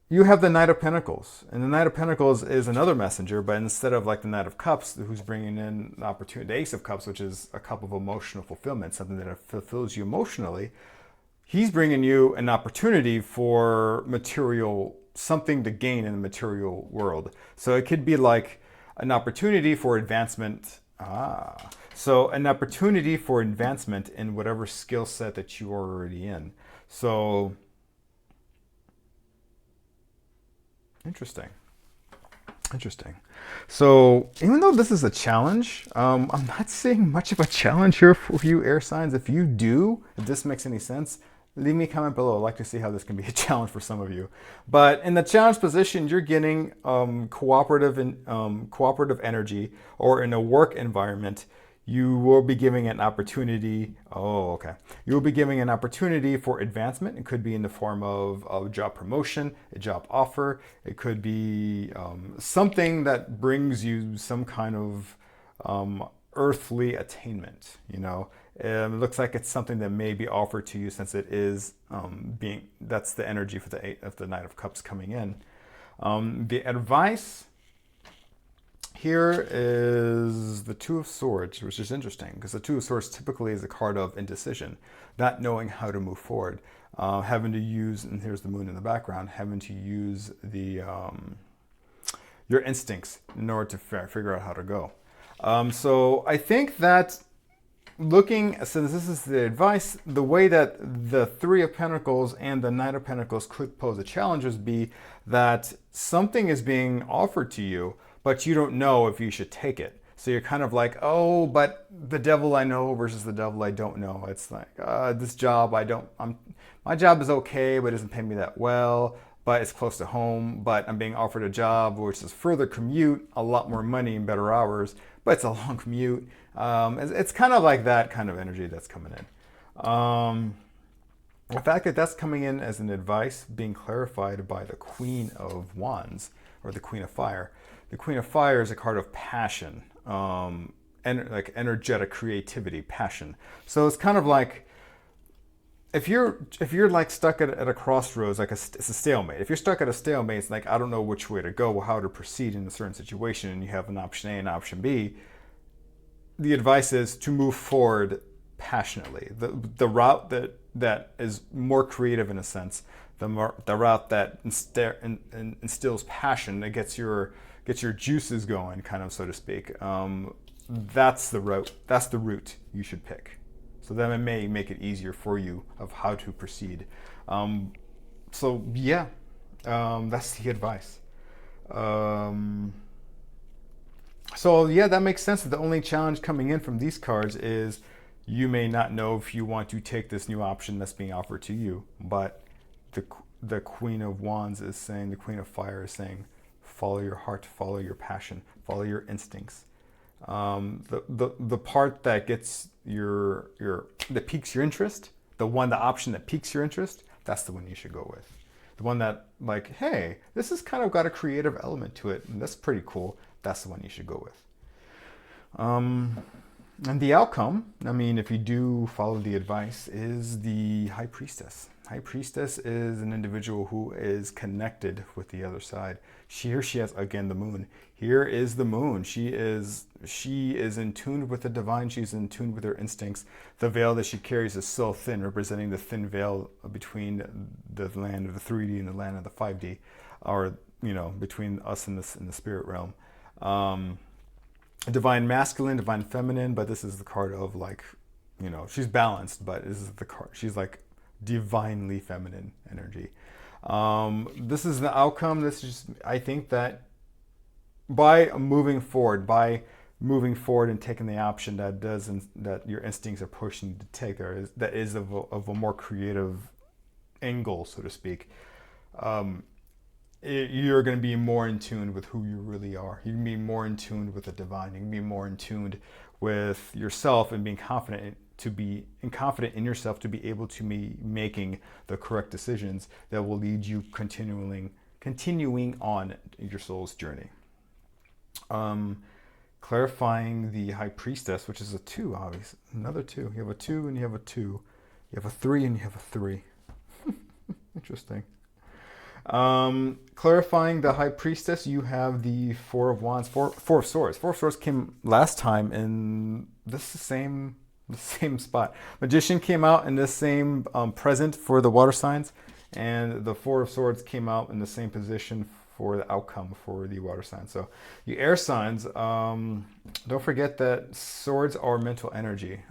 you have the Knight of Pentacles. And the Knight of Pentacles is another messenger, but instead of like the Knight of Cups, who's bringing in the opportunity, the Ace of Cups, which is a cup of emotional fulfillment, something that fulfills you emotionally, he's bringing you an opportunity for material, something to gain in the material world. So it could be like an opportunity for advancement. So an opportunity for advancement in whatever skill set that you are already in. So interesting. So even though this is a challenge, I'm not seeing much of a challenge here for you air signs. If you do, if this makes any sense, leave me a comment below. I'd like to see how this can be a challenge for some of you. But in the challenge position, you're getting cooperative energy, or in a work environment, you will be giving an opportunity. You will be giving an opportunity for advancement. It could be in the form of a job promotion, a job offer. It could be something that brings you some kind of earthly attainment, you know. It looks like it's something that may be offered to you, since it is that's the energy for the Knight of Cups coming in. The advice here is the Two of Swords, which is interesting because the Two of Swords typically is a card of indecision, not knowing how to move forward, having to use, and here's the moon in the background, having to use your instincts in order to figure out how to go. So I think that since this is the advice, the way that the Three of Pentacles and the Knight of Pentacles could pose a challenge would be that something is being offered to you, but you don't know if you should take it. So you're kind of like, oh, but the devil I know versus the devil I don't know. It's like, this job, my job is okay, but it doesn't pay me that well, but it's close to home, but I'm being offered a job which is further commute, a lot more money and better hours, but it's a long commute. It's kind of like that kind of energy that's coming in. The fact that that's coming in as an advice being clarified by the Queen of Wands, or the Queen of Fire. The Queen of Fire is a card of passion, like energetic creativity, passion. So it's kind of like, if you're like stuck at a crossroads, like it's a stalemate. If you're stuck at a stalemate, it's like, I don't know which way to go or how to proceed in a certain situation, and you have an option A and option B. The advice is to move forward passionately. The route that is more creative in a sense, the route that instills passion, that gets your juices going, kind of, so to speak. That's the route. That's the route you should pick. So that it may make it easier for you of how to proceed. So yeah, that's the advice. So yeah, that makes sense. The only challenge coming in from these cards is you may not know if you want to take this new option that's being offered to you. But the Queen of Wands is saying, the Queen of Fire is saying, follow your heart, follow your passion, follow your instincts. The part that gets that piques your interest, the option that piques your interest, that's the one you should go with. The one that, like, hey, this has kind of got a creative element to it, and that's pretty cool. That's the one you should go with. And the outcome, I mean, if you do follow the advice, is the High Priestess. High Priestess is an individual who is connected with the other side. Here she has, again, the moon. Here is the moon. She is in tune with the divine. She's in tune with her instincts. The veil that she carries is so thin, representing the thin veil between the land of the 3D and the land of the 5D, or, you know, between us and the spirit realm. Divine masculine, divine feminine, but this is the card of, like, you know, she's balanced, but this is the card. She's like divinely feminine energy. This is the outcome. This is just, I think that by moving forward and taking the option that does and that your instincts are pushing you to take, that is of a more creative angle, so to speak. You're going to be more in tune with who you really are. You can be more in tune with the divine. You can be more in tune with yourself and being confident confident in yourself to be able to be making the correct decisions that will lead you continuing on your soul's journey. Clarifying the High Priestess, which is a 2, obviously. Another 2. You have a 2 and you have a 2. You have a 3 and you have a 3. Interesting. Clarifying the High Priestess, you have the 4 of Wands, 4 of Swords. 4 of Swords came last time in the same spot. Magician came out in the same present for the water signs, and the 4 of Swords came out in the same position for the outcome for the water signs. So you air signs, don't forget that swords are mental energy,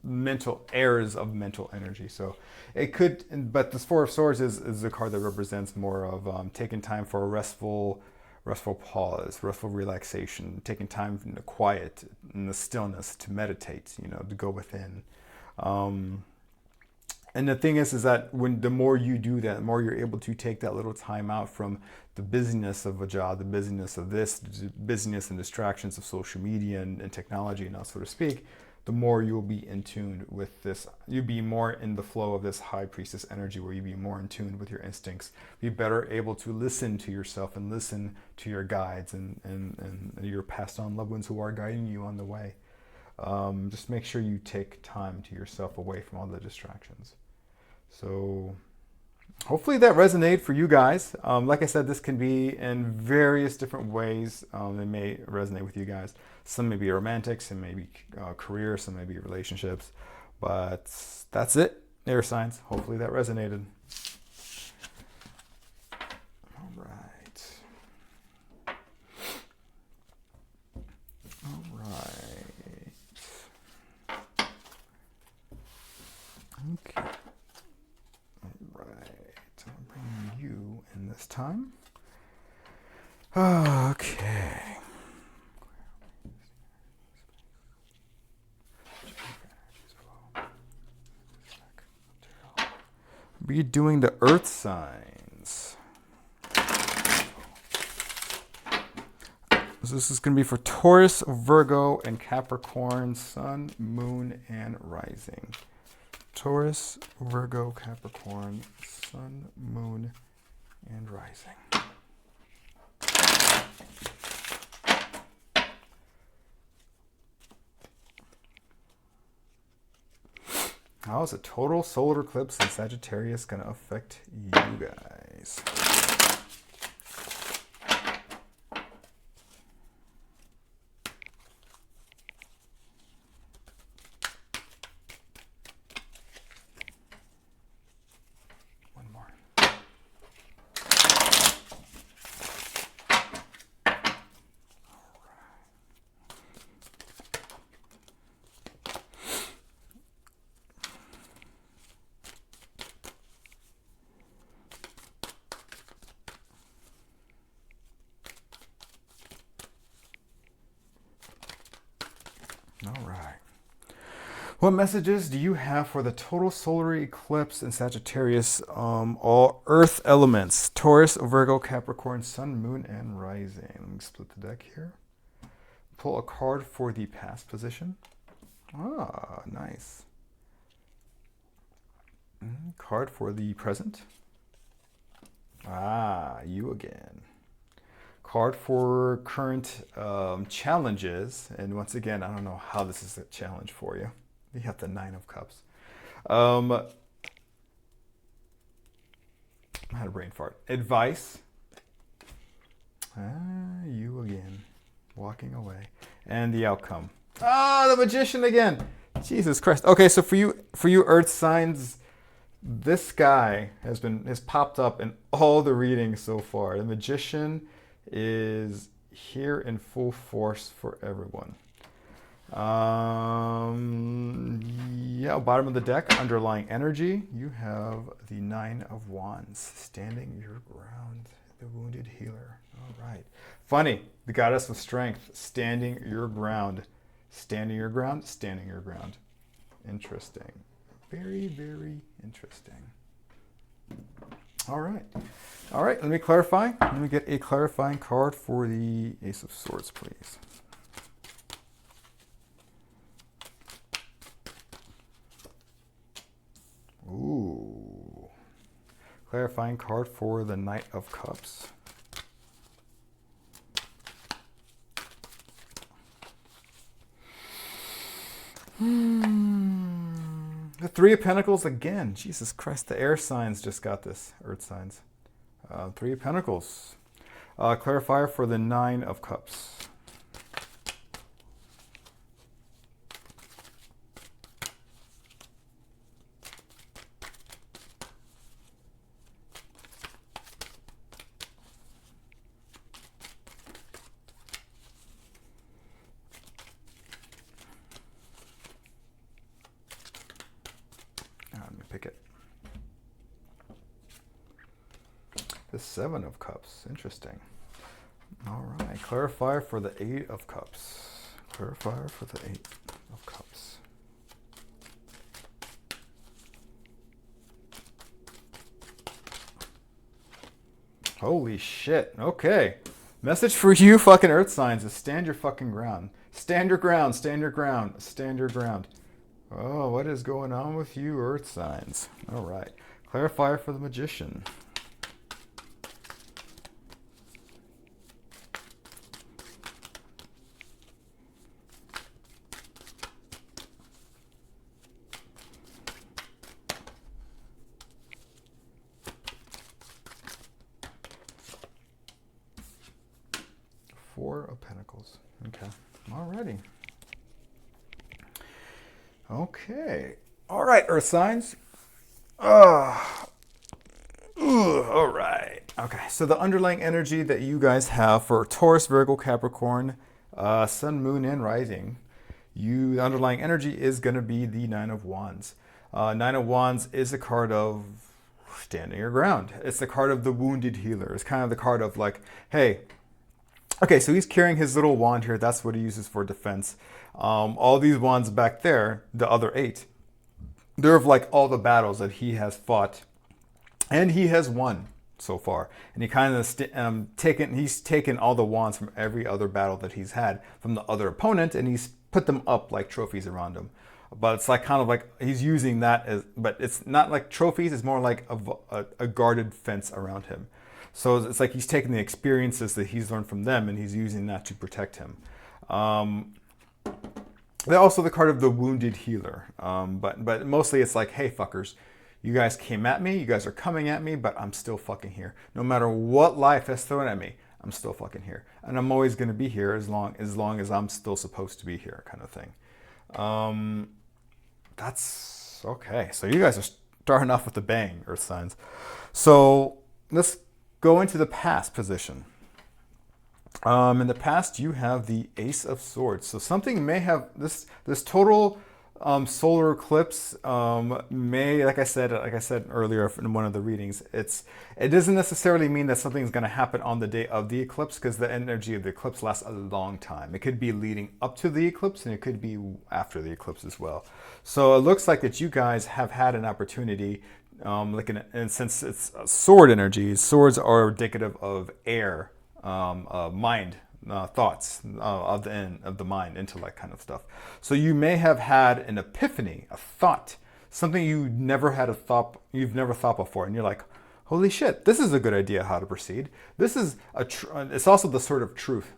mental airs of mental energy. So it could, but this 4 of Swords is a card that represents more of taking time for a restful pause, restful relaxation, taking time in the quiet, in the stillness to meditate, to go within. And the thing is that the more you do that, the more you're able to take that little time out from the busyness of a job, the busyness of this, the busyness and distractions of social media and technology, now so to speak, the more you'll be in tune with this. You'll be more in the flow of this High Priestess energy, where you'll be more in tune with your instincts. Be better able to listen to yourself and listen to your guides and your passed on loved ones who are guiding you on the way. Just make sure you take time to yourself away from all the distractions. So hopefully that resonated for you guys. Like I said, this can be in various different ways. It may resonate with you guys. Some may be romantic, some may be career, some may be relationships. But that's it, air signs. Hopefully that resonated. All right. Okay. This time. Okay. Be doing the earth signs. So this is going to be for Taurus, Virgo, and Capricorn, Sun, Moon, and Rising. Taurus, Virgo, Capricorn, Sun, Moon, and Rising. How is a total solar eclipse in Sagittarius going to affect you guys? All right. What messages do you have for the total solar eclipse in Sagittarius? All earth elements. Taurus, Virgo, Capricorn, Sun, Moon, and Rising. Let me split the deck here. Pull a card for the past position. Ah, nice. Card for the present. Ah, you again. Card for current challenges. And once again, I don't know how this is a challenge for you. You have the 9 of Cups. I had a brain fart. Advice. Ah, you again. Walking away. And the outcome. Ah, the Magician again. Jesus Christ. Okay, so for you Earth signs, this guy has popped up in all the readings so far. The Magician is here in full force for everyone. Yeah, Yeah, bottom of the deck, underlying energy, you have the Nine of Wands, standing your ground, the wounded healer. All right. Funny, the goddess of strength, standing your ground. Standing your ground, standing your ground. Interesting. Very, very interesting. All right. All right, let me clarify. Let me get a clarifying card for the Ace of Swords, please. Ooh. Clarifying card for the Knight of Cups. The Three of Pentacles again. Jesus Christ, the air signs just got this. Earth signs. Three of Pentacles. Clarifier for the Nine of Cups. Let me pick it. The Seven of Cups. Interesting. All right. Clarifier for the Eight of Cups. Clarifier for the Eight of Cups. Holy shit. Okay. Message for you fucking earth signs is stand your fucking ground. Stand your ground. Stand your ground. Stand your ground. Oh, what is going on with you earth signs? All right. Clarifier for the Magician. Four of Pentacles. Okay. Alrighty. Okay. All right, earth signs. All right. Okay. So the underlying energy that you guys have for Taurus, Virgo, Capricorn, Sun, Moon, and Rising, the underlying energy is going to be the Nine of Wands. Nine of Wands is a card of standing your ground. It's the card of the wounded healer. It's kind of the card of like, hey, okay, so he's carrying his little wand here. That's what he uses for defense. All these wands back there, the other 8, they're of like all the battles that he has fought. And he has won so far. And he kind of he's taken all the wands from every other battle that he's had from the other opponent, and he's put them up like trophies around him. But it's like kind of like he's using that as, but it's not like trophies. It's more like a guarded fence around him. So it's like he's taking the experiences that he's learned from them and he's using that to protect him. They're also the card of the wounded healer. But mostly it's like, hey, fuckers, you guys came at me. You guys are coming at me, but I'm still fucking here. No matter what life has thrown at me, I'm still fucking here. And I'm always going to be here as long as I'm still supposed to be here, kind of thing. That's okay. So you guys are starting off with a bang, Earth signs. So let's go into the past position. In the past, you have the Ace of Swords. So something may have this total solar eclipse may, like I said earlier in one of the readings, it doesn't necessarily mean that something's going to happen on the day of the eclipse, because the energy of the eclipse lasts a long time. It could be leading up to the eclipse, and it could be after the eclipse as well. So it looks like that you guys have had an opportunity. And since it's sword energies, swords are indicative of air, mind, thoughts of the mind, intellect kind of stuff. So you may have had an epiphany, a thought, something you've never thought before, and you're like, holy shit, this is a good idea how to proceed. This is it's also the sort of truth.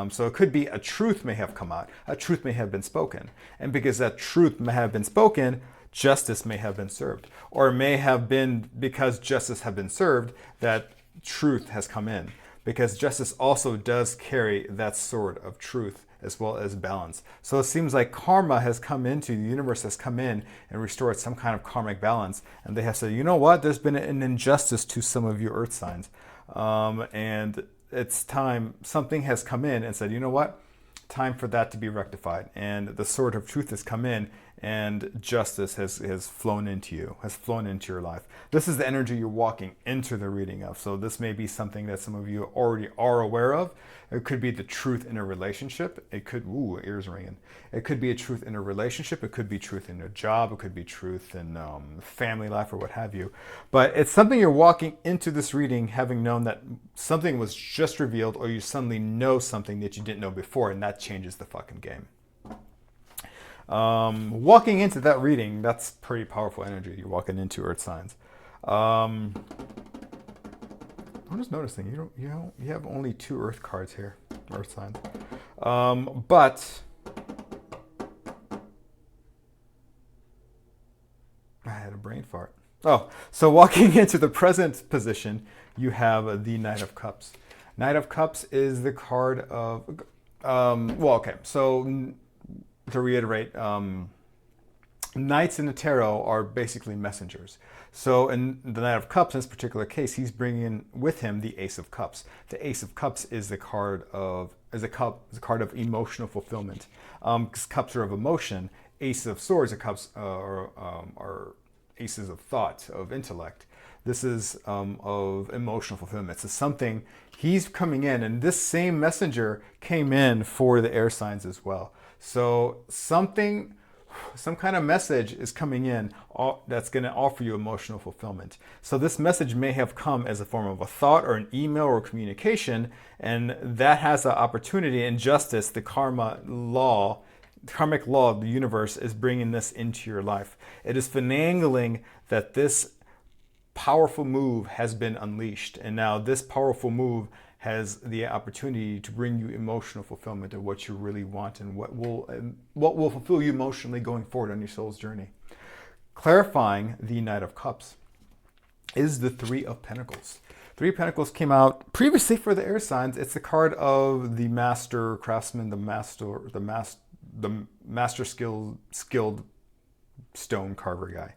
So it could be a truth may have come out, a truth may have been spoken, and because that truth may have been spoken, justice may have been served, or it may have been because justice have been served that truth has come in, because justice also does carry that sword of truth as well as balance. So it seems like karma has come into, the universe has come in and restored some kind of karmic balance, and they have said, you know what, there's been an injustice to some of your earth signs, and it's time, something has come in and said, you know what, time for that to be rectified. And the sword of truth has come in and justice has flown into you, has flown into your life. This is the energy you're walking into the reading of. So this may be something that some of you already are aware of. It could be the truth in a relationship. It could, ooh, ears ringing. It could be a truth in a relationship. It could be truth in a job. It could be truth in family life or what have you. But it's something you're walking into this reading having known that something was just revealed, or you suddenly know something that you didn't know before, and that changes the fucking game. Walking into that reading, that's pretty powerful energy you're walking into, earth signs. I'm just noticing you have only 2 earth cards here, earth signs. But I had a brain fart. Oh, so walking into the present position, you have the Knight of Cups. Knight of Cups is the card of, well, okay, so to reiterate, knights in the tarot are basically messengers. So in the Knight of Cups, in this particular case, he's bringing with him the Ace of Cups. The Ace of Cups is the card of emotional fulfillment. Because cups are of emotion. Ace of Swords are aces of thought, of intellect. This is of emotional fulfillment. So something, he's coming in, and this same messenger came in for the air signs as well. So some kind of message is coming in that's going to offer you emotional fulfillment. So this message may have come as a form of a thought or an email or communication, and that has the opportunity, and justice, the karmic law of the universe is bringing this into your life. It is finagling that this powerful move has been unleashed, and now this powerful move has the opportunity to bring you emotional fulfillment of what you really want and what will fulfill you emotionally going forward on your soul's journey. Clarifying the Knight of Cups is the 3 of Pentacles. 3 of Pentacles came out previously for the air signs. It's the card of the master craftsman, the master skilled stone carver guy.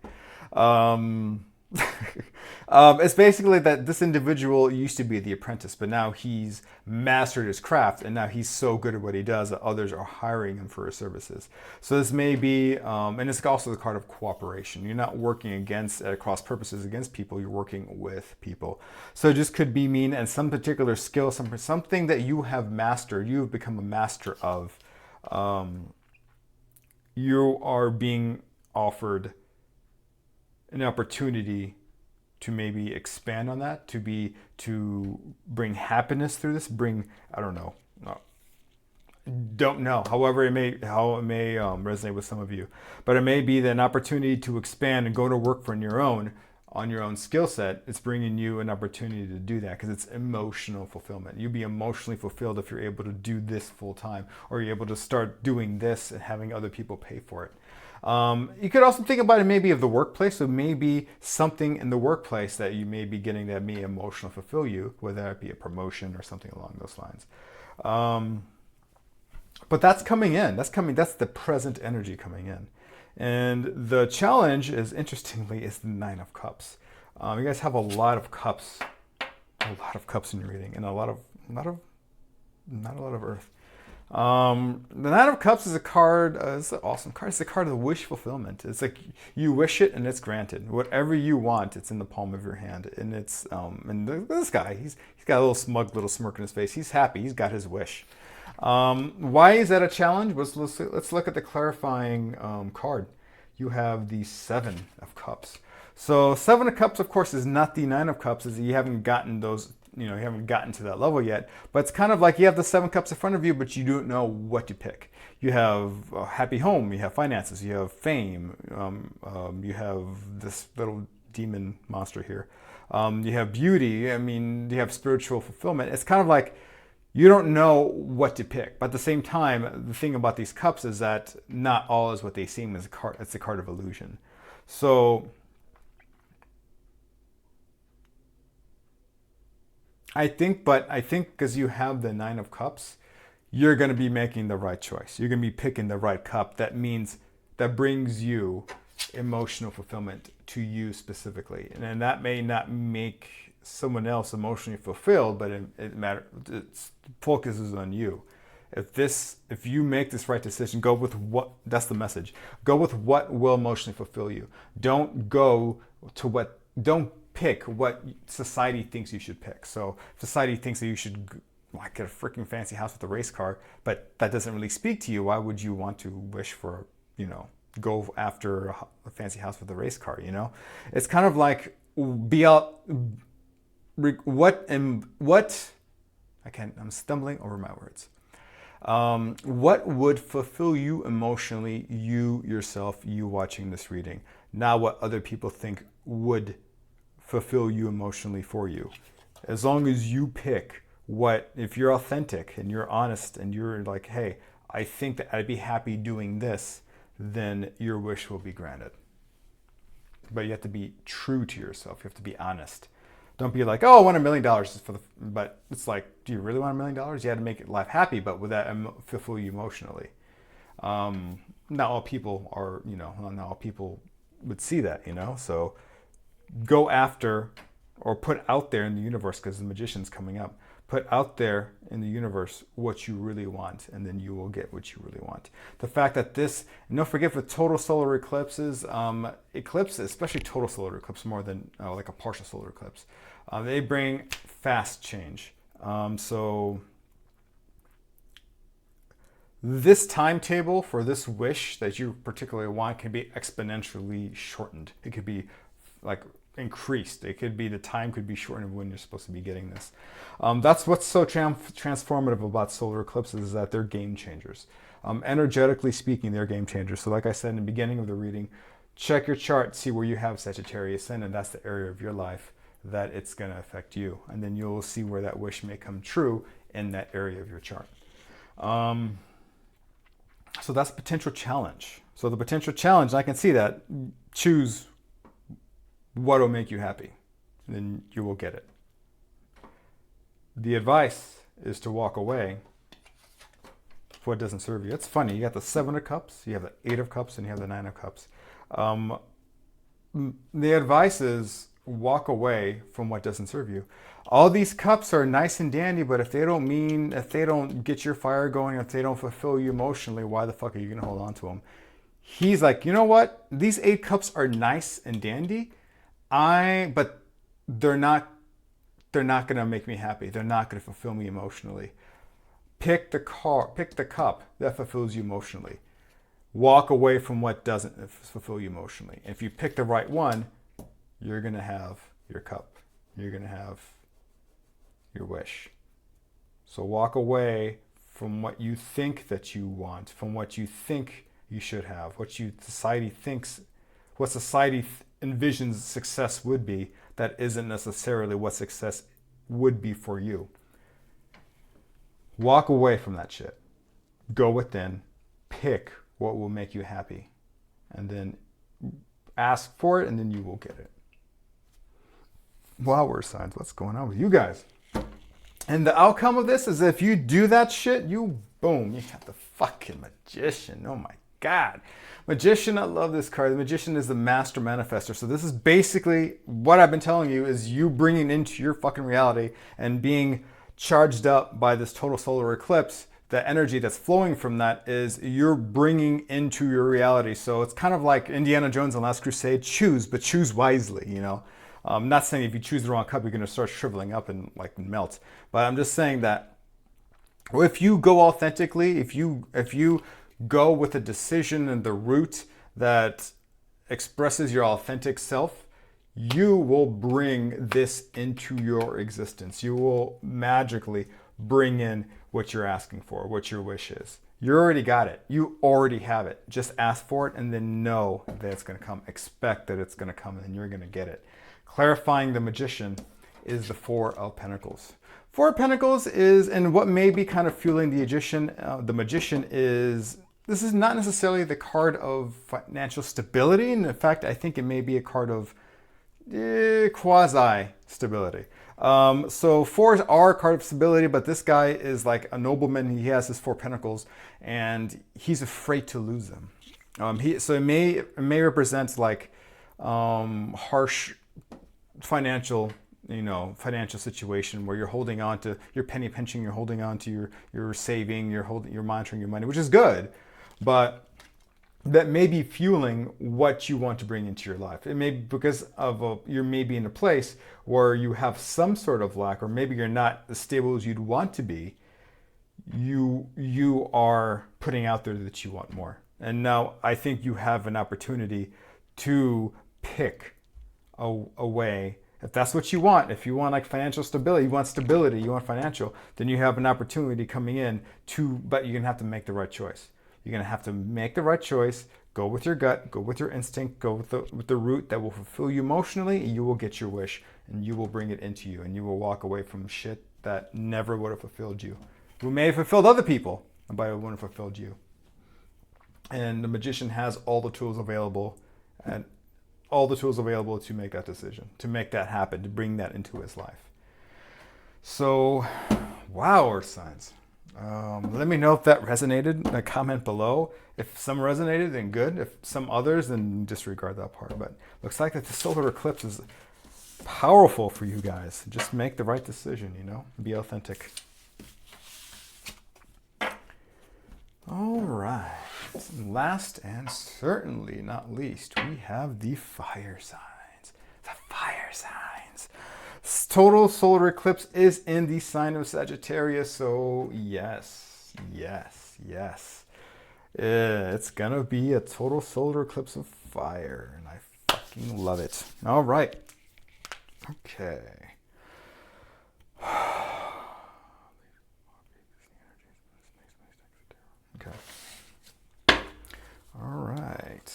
It's basically that this individual used to be the apprentice, but now he's mastered his craft, and now he's so good at what he does that others are hiring him for his services. So this may be, and it's also the card of cooperation. You're not working against, at cross purposes against people, you're working with people. So it just could be mean, and some particular skill, something that you have mastered, you've become a master of, you are being offered an opportunity to maybe expand on that, to bring happiness through this, don't know. However, how it may resonate with some of you, but it may be an opportunity to expand and go to work on your own skill set. It's bringing you an opportunity to do that because it's emotional fulfillment. You'll be emotionally fulfilled if you're able to do this full time, or you're able to start doing this and having other people pay for it. You could also think about it maybe of the workplace. So maybe something in the workplace that you may be getting that may emotionally fulfill you, whether that be a promotion or something along those lines. But that's coming in. That's the present energy coming in. And the challenge is, interestingly, is the 9 of Cups. You guys have a lot of cups in your reading, and not a lot of earth. The Knight of Cups is a card, it's an awesome card. It's the card of the wish fulfillment. It's like you wish it and it's granted. Whatever you want, it's in the palm of your hand. And it's, this guy, he's got a little smirk on his face. He's happy, he's got his wish. Why is that a challenge? Let's look at the clarifying card. You have the 7 of Cups. So 7 of Cups, of course, is not the 9 of Cups, as you haven't gotten those, you haven't gotten to that level yet. But it's kind of like you have the 7 cups in front of you, but you don't know what to pick. You have a happy home, you have finances, you have fame, you have this little demon monster here. You have beauty, you have spiritual fulfillment. It's kind of like you don't know what to pick. But at the same time, the thing about these cups is that not all is what they seem. It's a card of illusion. So I think because you have the 9 of Cups, you're going to be making the right choice. You're going to be picking the right cup. That means that brings you emotional fulfillment to you specifically. And that may not make someone else emotionally fulfilled, but it focuses on you. If you make this right decision, go with what, that's the message. Go with what will emotionally fulfill you. Don't pick what society thinks you should pick. So if society thinks that you should get a freaking fancy house with a race car, but that doesn't really speak to you, why would you want to wish for, go after a fancy house with a race car, It's kind of like, I'm stumbling over my words. What would fulfill you emotionally, you yourself, you watching this reading, not what other people think would fulfill you emotionally for you. As long as you pick if you're authentic and you're honest and you're like, hey, I think that I'd be happy doing this, then your wish will be granted. But you have to be true to yourself. You have to be honest. Don't be like, oh, I want $1 million but it's like, do you really want $1 million? You had to make life happy, but would that fulfill you emotionally? Not all people are, not all people would see that, so go after or put out there in the universe, because the magician's coming up, put out there in the universe what you really want, and then you will get what you really want. The fact that and don't forget, with total solar eclipses, especially total solar eclipse more than like a partial solar eclipse, they bring fast change. So this timetable for this wish that you particularly want can be exponentially shortened. It could be like increased. The time could be shortened when you're supposed to be getting this. That's what's so transformative about solar eclipses, is that they're game changers. Energetically speaking, they're game changers. So like I said in the beginning of the reading, check your chart, see where you have Sagittarius in, and that's the area of your life that it's going to affect you. And then you'll see where that wish may come true in that area of your chart. So that's potential challenge. So the potential challenge, I can see that. Choose what will make you happy, and then you will get it. The advice is to walk away from what doesn't serve you. It's funny, you got the 7 of Cups, you have the 8 of Cups, and you have the 9 of Cups. The advice is walk away from what doesn't serve you. All these cups are nice and dandy, but if they don't get your fire going, if they don't fulfill you emotionally, why the fuck are you going to hold on to them? He's like, you know what? These 8 cups are nice and dandy, but they're not going to make me happy. They're not going to fulfill me emotionally. Pick the cup that fulfills you emotionally. Walk away from what doesn't fulfill you emotionally. If you pick the right one, you're going to have your cup. You're going to have your wish. So walk away from what you think that you want, from what you think you should have, what society envisions success would be, that isn't necessarily what success would be for you. Walk away from that shit. Go within, pick what will make you happy, and then ask for it, and then you will get it. Wow, signs, what's going on with you guys? And the outcome of this is, if you do that shit, you have the fucking Magician. Oh my God. Magician, I love this card. The Magician is the master manifester. So this is basically what I've been telling you, is you bringing into your fucking reality and being charged up by this total solar eclipse. The energy that's flowing from that is you're bringing into your reality. So it's kind of like Indiana Jones and Last Crusade. Choose, but choose wisely, I'm not saying if you choose the wrong cup, you're going to start shriveling up and melt. But I'm just saying that if you go authentically, if you go with a decision and the route that expresses your authentic self, you will bring this into your existence. You will magically bring in what you're asking for, what your wish is. You already got it. You already have it. Just ask for it, and then know that it's going to come. Expect that it's going to come, and then you're going to get it. Clarifying the Magician is the 4 of Pentacles. 4 of Pentacles is, and what may be kind of fueling the Magician is, this is not necessarily the card of financial stability. And in fact, I think it may be a card of quasi-stability. So 4s are a card of stability, but this guy is like a nobleman. He has his 4 Pentacles, and he's afraid to lose them. So it may represent like harsh financial financial situation where you're holding on to your penny pinching, you're holding on to your saving, you're monitoring your money, which is good, but that may be fueling what you want to bring into your life. It may be because of you may be in a place where you have some sort of lack, or maybe you're not as stable as you'd want to be. You are putting out there that you want more. And now I think you have an opportunity to pick a way. If that's what you want, if you want like financial stability, you want financial, then you have an opportunity coming in but you're gonna have to make the right choice. You're gonna have to make the right choice, go with your gut, go with your instinct, go with the route that will fulfill you emotionally, and you will get your wish, and you will bring it into you, and you will walk away from shit that never would have fulfilled you. Who may have fulfilled other people, but it wouldn't have fulfilled you. And the magician has all the tools available, and all the tools available to make that decision, to make that happen, to bring that into his life. So, wow, Earth signs. Let me know if that resonated in a comment below. If some resonated, then good. If some others, then disregard that part. But looks like that the solar eclipse is powerful for you guys. Just make the right decision, be authentic. All right. Last and certainly not least, we have the fire signs. The fire signs. Total solar eclipse is in the sign of Sagittarius, so yes. It's gonna be a total solar eclipse of fire, and I fucking love it. All right. Okay. Okay. All right.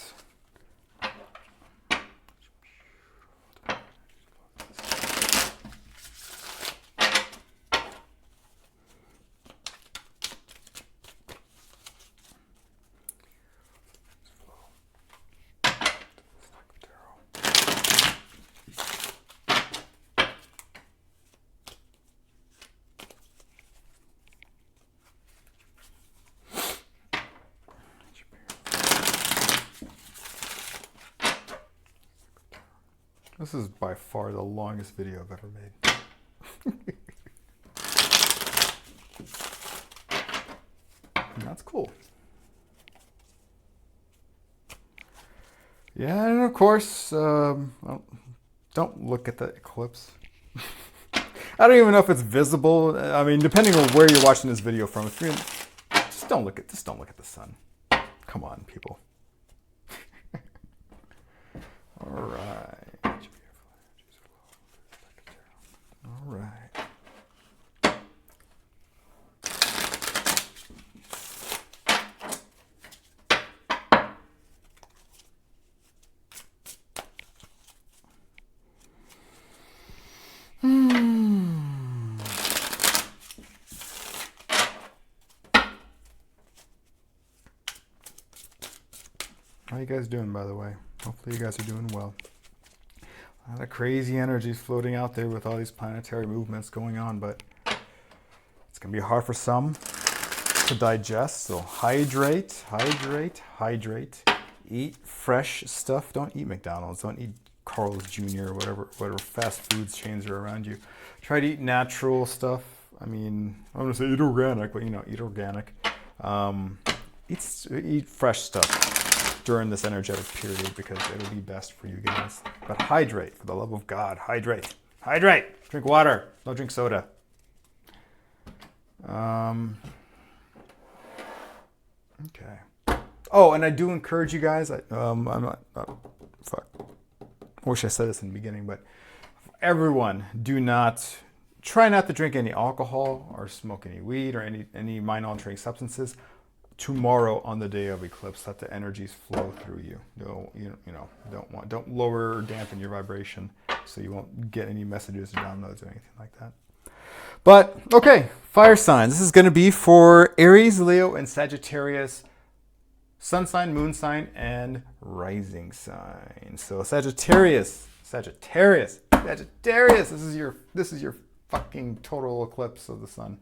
This is by far the longest video I've ever made. And that's cool. Yeah, and of course, don't look at the eclipse. I don't even know if it's visible. I mean, depending on where you're watching this video from, just don't look at the sun. Come on, people. All right. All right. How you guys doing, by the way? Hopefully you guys are doing well. A lot of crazy energies floating out there with all these planetary movements going on, but it's going to be hard for some to digest. So hydrate. Eat fresh stuff. Don't eat McDonald's. Don't eat Carl's Jr. or whatever fast foods chains are around you. Try to eat natural stuff. I mean, I'm going to say eat organic, but eat organic. Eat fresh stuff during this energetic period because it'll be best for you guys. But hydrate, for the love of God, hydrate. Drink water. Don't drink soda. Okay. Oh, and I do encourage you guys. I'm not. Fuck. I wish I said this in the beginning, but everyone, try not to drink any alcohol or smoke any weed or any mind-altering substances tomorrow on the day of eclipse. Let the energies flow through you. Don't lower or dampen your vibration so you won't get any messages or downloads or anything like that. But okay, fire signs. This is going to be for Aries, Leo, and Sagittarius, sun sign, moon sign, and rising sign. So Sagittarius. This is your fucking total eclipse of the sun.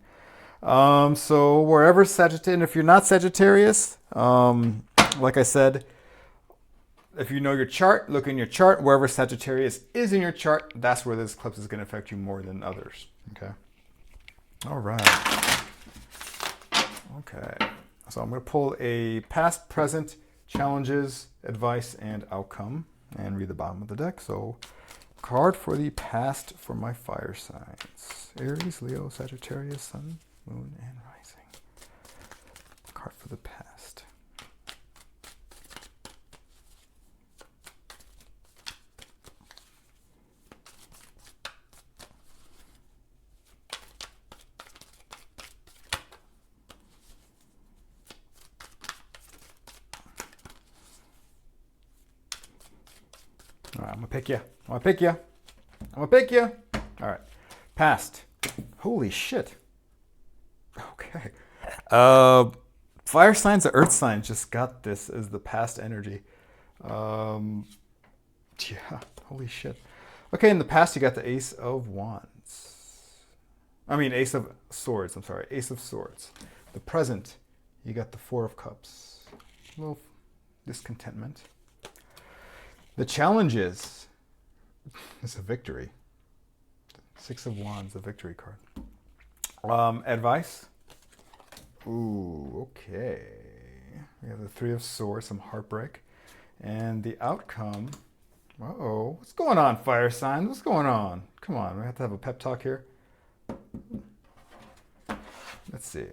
So wherever Sagittarius, and if you're not Sagittarius, like I said, if you know your chart, look in your chart. Wherever Sagittarius is in your chart, that's where this eclipse is going to affect you more than others. Okay. All right. Okay. So I'm going to pull a past, present, challenges, advice, and outcome, and read the bottom of the deck. So, card for the past for my fire signs: Aries, Leo, Sagittarius, Sun, Moon, and Rising. Card for the past. All right, I'm gonna pick you. I'm gonna pick you. I'm gonna pick you. All right, past. Holy shit. Okay. Fire signs or earth signs just got this as the past energy. Yeah, holy shit. Okay, in the past you got the Ace of Wands. I mean, Ace of Swords. I'm sorry, Ace of Swords. The present, you got the Four of Cups. A little discontentment. The challenges is a victory. Six of Wands, a victory card. Advice. Ooh, okay. We have the Three of Swords, some heartbreak. And the outcome. Uh-oh. What's going on, fire signs? What's going on? Come on, we have to have a pep talk here. Let's see.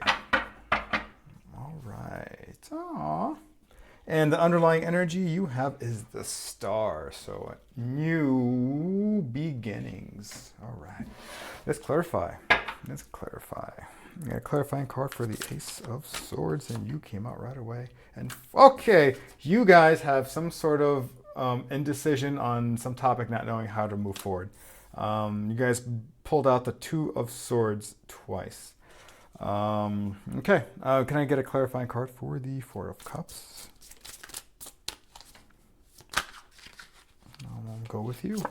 All right. Aww. And the underlying energy you have is the Star. So new beginnings. All right. Let's clarify. Let's clarify. I got a clarifying card for the Ace of Swords, and you came out right away. And okay, you guys have some sort of indecision on some topic, not knowing how to move forward. You guys pulled out the Two of Swords twice. Okay, can I get a clarifying card for the Four of Cups? I'll go with you. You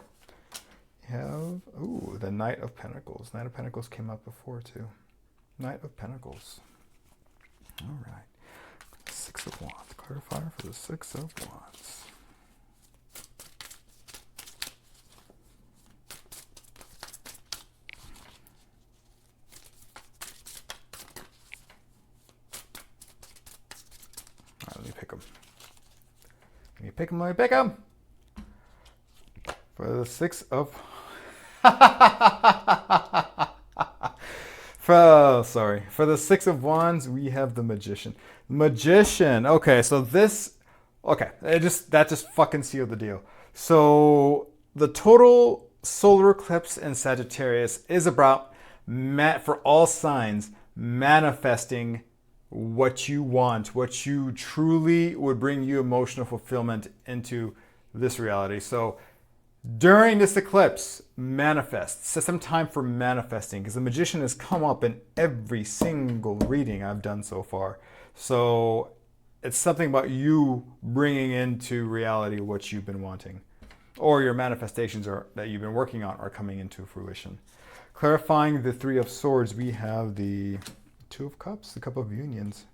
have, ooh, the Knight of Pentacles. Knight of Pentacles came up before too. Knight of Pentacles. All right. Six of Wands. Clarifier for the Six of Wands. All right, let me pick them. Let me pick them. Let me pick them. For the Six of... For the Six of Wands, we have the Magician. Magician. Okay, so this... Okay, that just fucking sealed the deal. So the total solar eclipse in Sagittarius is about, for all signs, manifesting what you want, what you truly would bring you emotional fulfillment into this reality. So during this eclipse, manifest. Set some time for manifesting, because the Magician has come up in every single reading I've done so far. So it's something about you bringing into reality what you've been wanting, or your manifestations that you've been working on are coming into fruition. Clarifying the Three of Swords, we have the Two of Cups, the Cup of Unions.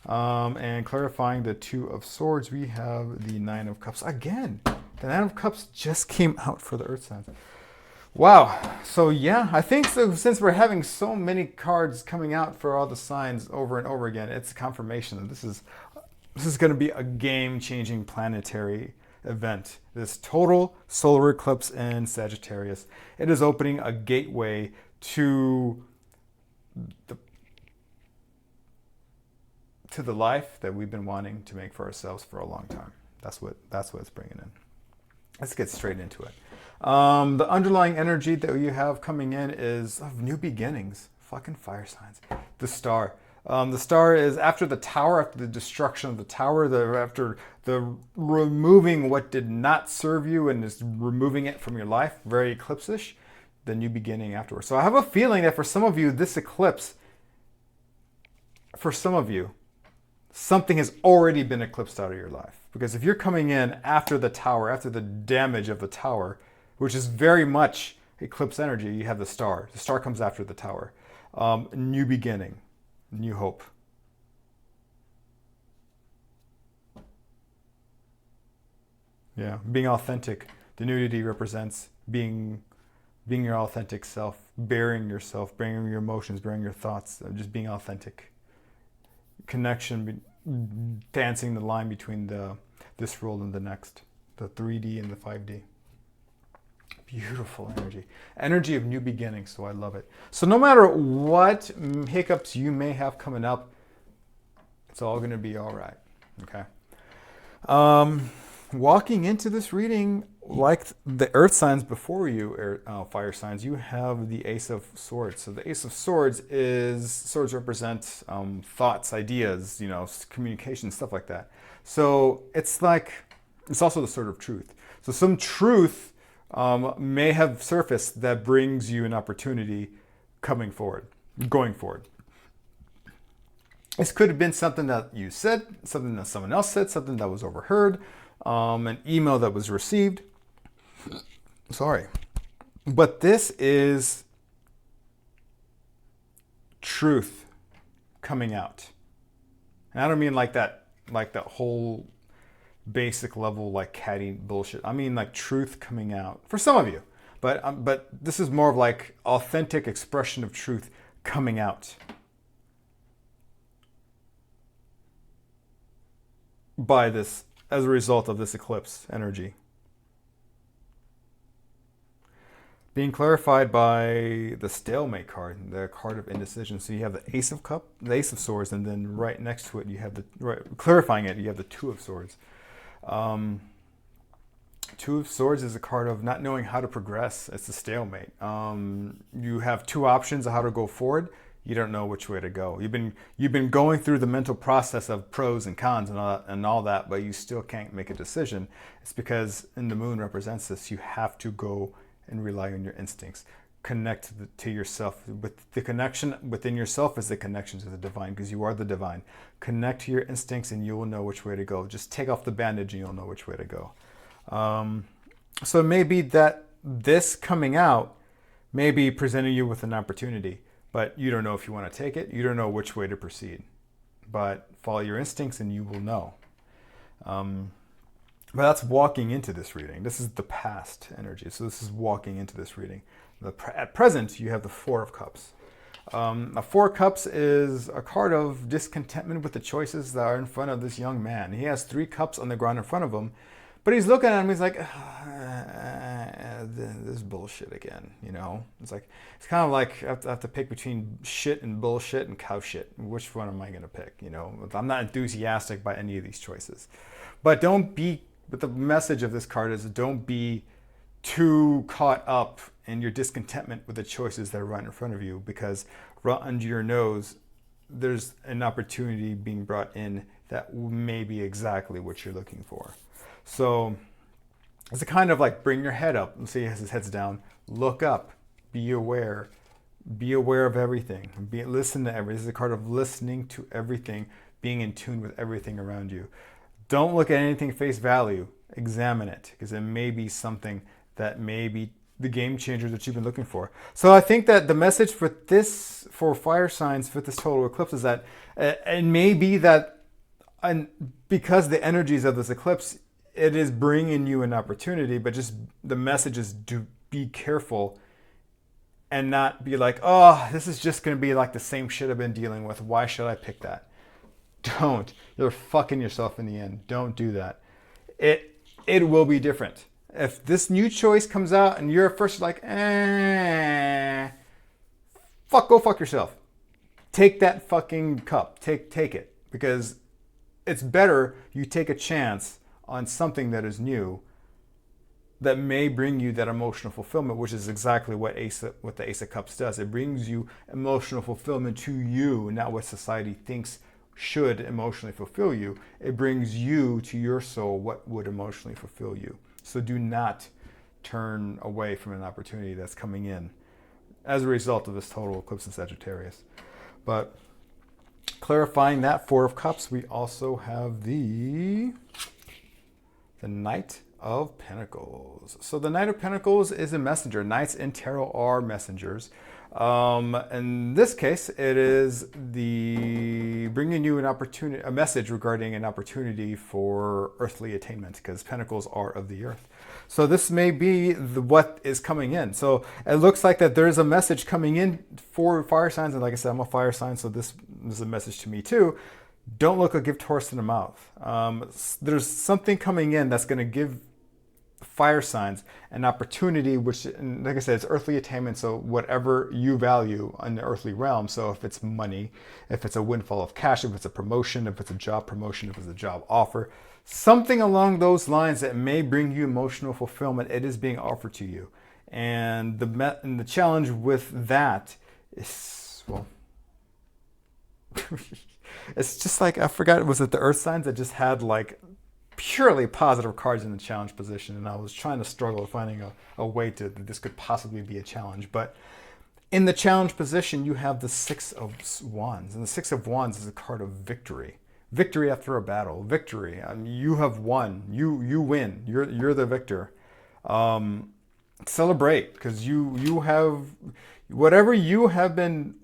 And clarifying the Two of Swords, we have the Nine of Cups. Again, the Nine of Cups just came out for the Earth signs. Wow. So yeah, I think so, since we're having so many cards coming out for all the signs over and over again, it's a confirmation that this is going to be a game-changing planetary event. This total solar eclipse in Sagittarius. It is opening a gateway to the life that we've been wanting to make for ourselves for a long time. That's what it's bringing in. Let's get straight into it. The underlying energy that you have coming in is of new beginnings. Fucking fire signs. The Star. The Star is after the Tower, after the destruction of the Tower, after the removing what did not serve you and just removing it from your life, very eclipse-ish, the new beginning afterwards. So I have a feeling that for some of you, this eclipse, for some of you, something has already been eclipsed out of your life. Because if you're coming in after the Tower, after the damage of the Tower, which is very much eclipse energy, you have the Star. The Star comes after the Tower. New beginning, new hope. Yeah, being authentic. The nudity represents being your authentic self, bearing yourself, bearing your emotions, bearing your thoughts, just being authentic. Connection, dancing the line between this world and the next, the 3D and the 5D. Beautiful energy. Energy of new beginnings, so I love it. So no matter what hiccups you may have coming up, it's all going to be all right. Okay. Walking into this reading, like the earth signs before you, fire signs, you have the Ace of Swords. So the Ace of Swords represent thoughts, ideas, communication, stuff like that. So it's also the Sword of Truth. So some truth may have surfaced that brings you an opportunity going forward. This could have been something that you said, something that someone else said, something that was overheard, an email that was received. Sorry. But this is truth coming out. And I don't mean like that whole basic level like catty bullshit. I mean like truth coming out for some of you. But this is more of like authentic expression of truth coming out. By this, as a result of this eclipse energy. Being clarified by the stalemate card, the card of indecision. So you have the Ace of Cups, the Ace of Swords, and then right next to it you have clarifying it, you have the Two of Swords. Two of Swords is a card of not knowing how to progress. It's a stalemate. You have two options of how to go forward. You don't know which way to go. You've been going through the mental process of pros and cons and all that, but you still can't make a decision. It's because, and the moon represents this, you have to go and rely on your instincts. Connect to yourself. With the connection within yourself is the connection to the divine, because you are the divine. Connect to your instincts and you will know which way to go. Just take off the bandage and you'll know which way to go. So it may be that this coming out may be presenting you with an opportunity, but you don't know if you want to take it. You don't know which way to proceed. But follow your instincts and you will know. But that's walking into this reading. This is the past energy. So this is walking into this reading. At present, you have the Four of Cups. A Four of Cups is a card of discontentment with the choices that are in front of this young man. He has 3 cups on the ground in front of him, but he's looking at him. He's like, this bullshit again, It's kind of like I have to pick between shit and bullshit and cow shit. Which one am I going to pick? I'm not enthusiastic by any of these choices. But the message of this card is don't be too caught up in your discontentment with the choices that are right in front of you, because right under your nose, there's an opportunity being brought in that may be exactly what you're looking for. So it's a kind of like bring your head up. Let's see, he has his head's down. Look up. Be aware. Be aware of everything. Listen to everything. This is a card of listening to everything, being in tune with everything around you. Don't look at anything face value. Examine it, because it may be something that may be the game changer that you've been looking for. So I think that the message for fire signs for this total eclipse is that it may be that, and because the energies of this eclipse, it is bringing you an opportunity, but just the message is to be careful and not be like, oh, this is just going to be like the same shit I've been dealing with. Why should I pick that? Don't. You're fucking yourself in the end. Don't do that. It will be different. If this new choice comes out and you're at first like, go fuck yourself. Take that fucking cup. Take it. Because it's better you take a chance on something that is new that may bring you that emotional fulfillment, which is exactly what the Ace of Cups does. It brings you emotional fulfillment to you, not what society thinks should emotionally fulfill you. It brings you to your soul what would emotionally fulfill you. So do not turn away from an opportunity that's coming in as a result of this total eclipse in Sagittarius. But clarifying that Four of Cups, we also have the Knight of Pentacles. So the Knight of Pentacles is a messenger. Knights in tarot are messengers. In this case, it is the bringing you an opportunity, a message regarding an opportunity for earthly attainment, because pentacles are of the earth. So this may be what is coming in. So it looks like that there's a message coming in for fire signs, and like I said, I'm a fire sign, so this is a message to me too. Don't look a gift horse in the mouth. There's something coming in that's going to give fire signs an opportunity, which, like I said, it's earthly attainment. So whatever you value in the earthly realm, so if it's money, if it's a windfall of cash, if it's a promotion, if it's a job promotion, if it's a job offer, something along those lines that may bring you emotional fulfillment, it is being offered to you. And the challenge with that is, well, it's just like, I forgot, was it the earth signs that just had like purely positive cards in the challenge position, and I was trying to struggle finding a way to that this could possibly be a challenge. But in the challenge position, you have the Six of Wands, and the Six of Wands is a card of victory. Victory after a battle, victory. You have won. You win. You're the victor. Celebrate, because you have whatever you have been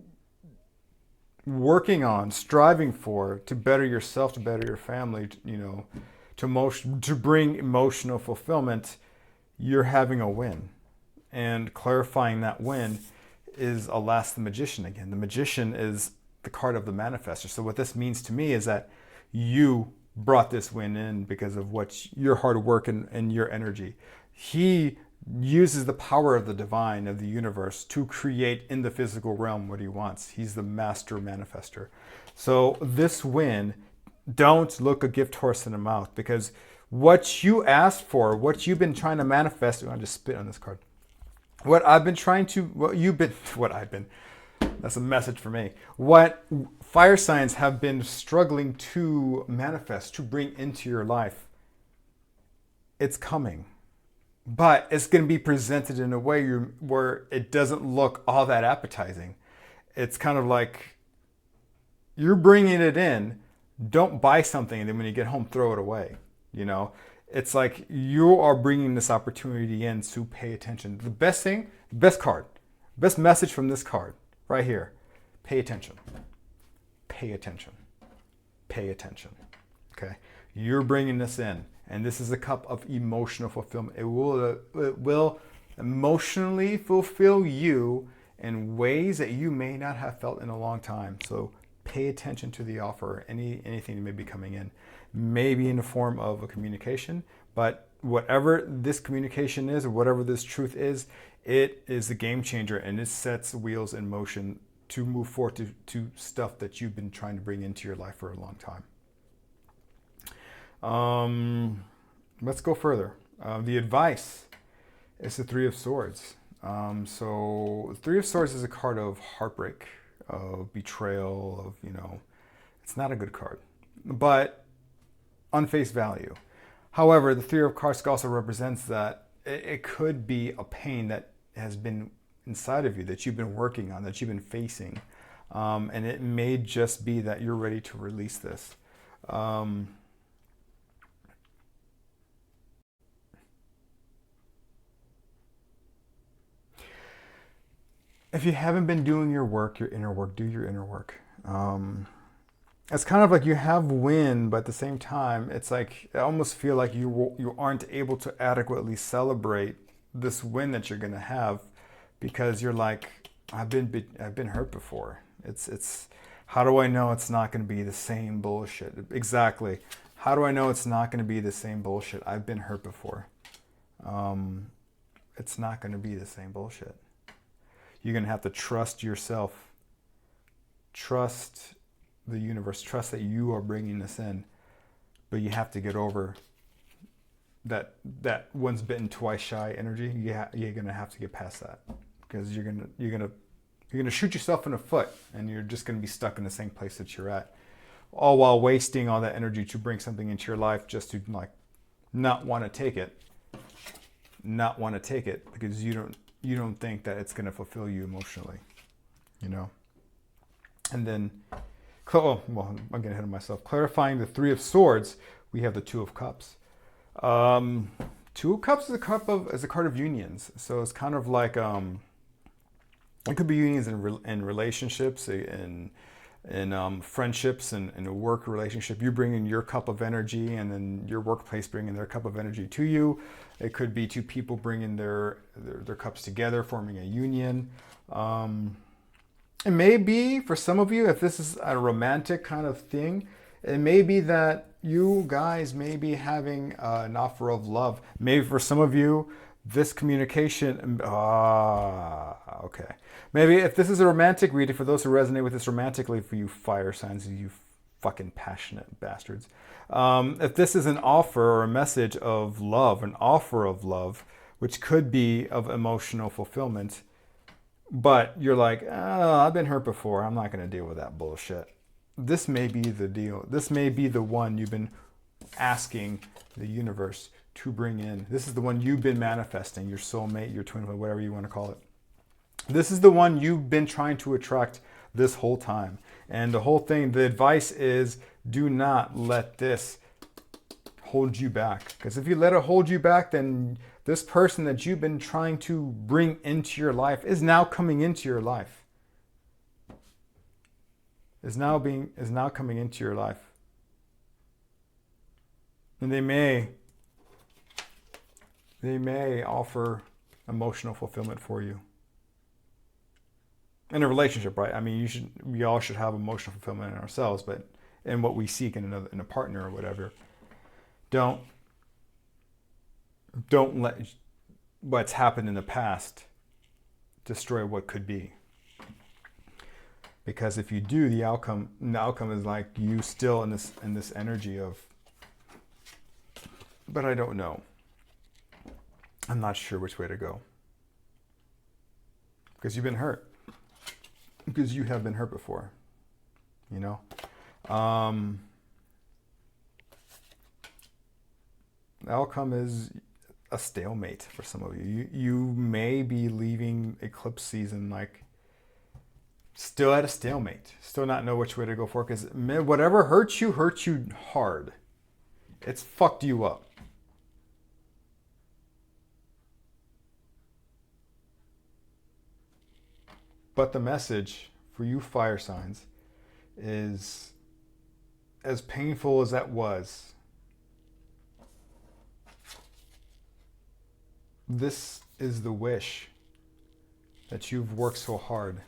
working on, striving for, to better yourself, to better your family, to bring emotional fulfillment. You're having a win, and clarifying that win is, alas, the Magician again. The Magician is the card of the manifester. So what this means to me is that you brought this win in because of your hard work and your energy. He uses the power of the divine, of the universe, to create in the physical realm what he wants. He's the master manifester. So this win, don't look a gift horse in the mouth, because what you asked for, what you've been trying to manifest, I'll just spit on this card. That's a message for me. What fire signs have been struggling to manifest, to bring into your life, it's coming. But it's going to be presented in a way where it doesn't look all that appetizing. It's kind of like you're bringing it in. Don't buy something and then when you get home, throw it away. It's like you are bringing this opportunity in, so pay attention. The best thing, best card, best message from this card right here. Pay attention. Pay attention. Pay attention. Okay. You're bringing this in. And this is a cup of emotional fulfillment. It will emotionally fulfill you in ways that you may not have felt in a long time. So pay attention to the offer, anything that may be coming in. Maybe in the form of a communication, but whatever this communication is, or whatever this truth is, it is a game changer, and it sets wheels in motion to move forward to stuff that you've been trying to bring into your life for a long time. Let's go further. The advice is the Three of Swords. So the Three of Swords is a card of heartbreak, of betrayal, it's not a good card, but on face value. However, the Three of Cups also represents that it could be a pain that has been inside of you, that you've been working on, that you've been facing. And it may just be that you're ready to release this. If you haven't been doing your work, your inner work, do your inner work. It's kind of like you have win, but at the same time, it's like I almost feel like you aren't able to adequately celebrate this win that you're going to have, because you're like, I've been hurt before. It's how do I know it's not going to be the same bullshit? Exactly. How do I know it's not going to be the same bullshit? I've been hurt before. It's not going to be the same bullshit. You're going to have to trust yourself, trust the universe, trust that you are bringing this in. But you have to get over that once bitten, twice shy energy. You're going to have to get past that, because you're going to shoot yourself in the foot, and you're just going to be stuck in the same place that you're at, all while wasting all that energy to bring something into your life just to not want to take it because you don't think that it's going to fulfill you emotionally, And then, I'm getting ahead of myself. Clarifying the Three of Swords, we have the Two of Cups. Two of Cups is a card of unions. So it's kind of like It could be unions in relationships, in friendships, and in a work relationship. You bring in your cup of energy, and then your workplace bringing their cup of energy to you. It could be two people bringing their cups together, forming a union. It may be, for some of you, if this is a romantic kind of thing, it may be that you guys may be having an offer of love. Maybe for some of you, this communication, okay. Maybe if this is a romantic reading, for those who resonate with this romantically, for you fire signs, you fucking passionate bastards. If this is an offer or a message of love, an offer of love, which could be of emotional fulfillment, but you're like, oh, I've been hurt before. I'm not going to deal with that bullshit. This may be the deal. This may be the one you've been asking the universe to bring in. This is the one you've been manifesting, your soulmate, your twin, whatever you want to call it. This is the one you've been trying to attract this whole time. And the whole thing, the advice is, do not let this hold you back. Because if you let it hold you back, then this person that you've been trying to bring into your life is now coming into your life. Is now coming into your life. And they may offer emotional fulfillment for you. In a relationship, right? I mean, we all should have emotional fulfillment in ourselves, but in what we seek in a partner or whatever. Don't let what's happened in the past destroy what could be. Because if you do, the outcome is like you still in this energy of, but I don't know. I'm not sure which way to go. Because you've been hurt. Because you have been hurt before. You know? The outcome is a stalemate for some of you. You may be leaving eclipse season like still at a stalemate. Still not know which way to go for, because whatever hurts you hard. It's fucked you up. But the message for you fire signs is, as painful as that was, this is the wish that you've worked so hard,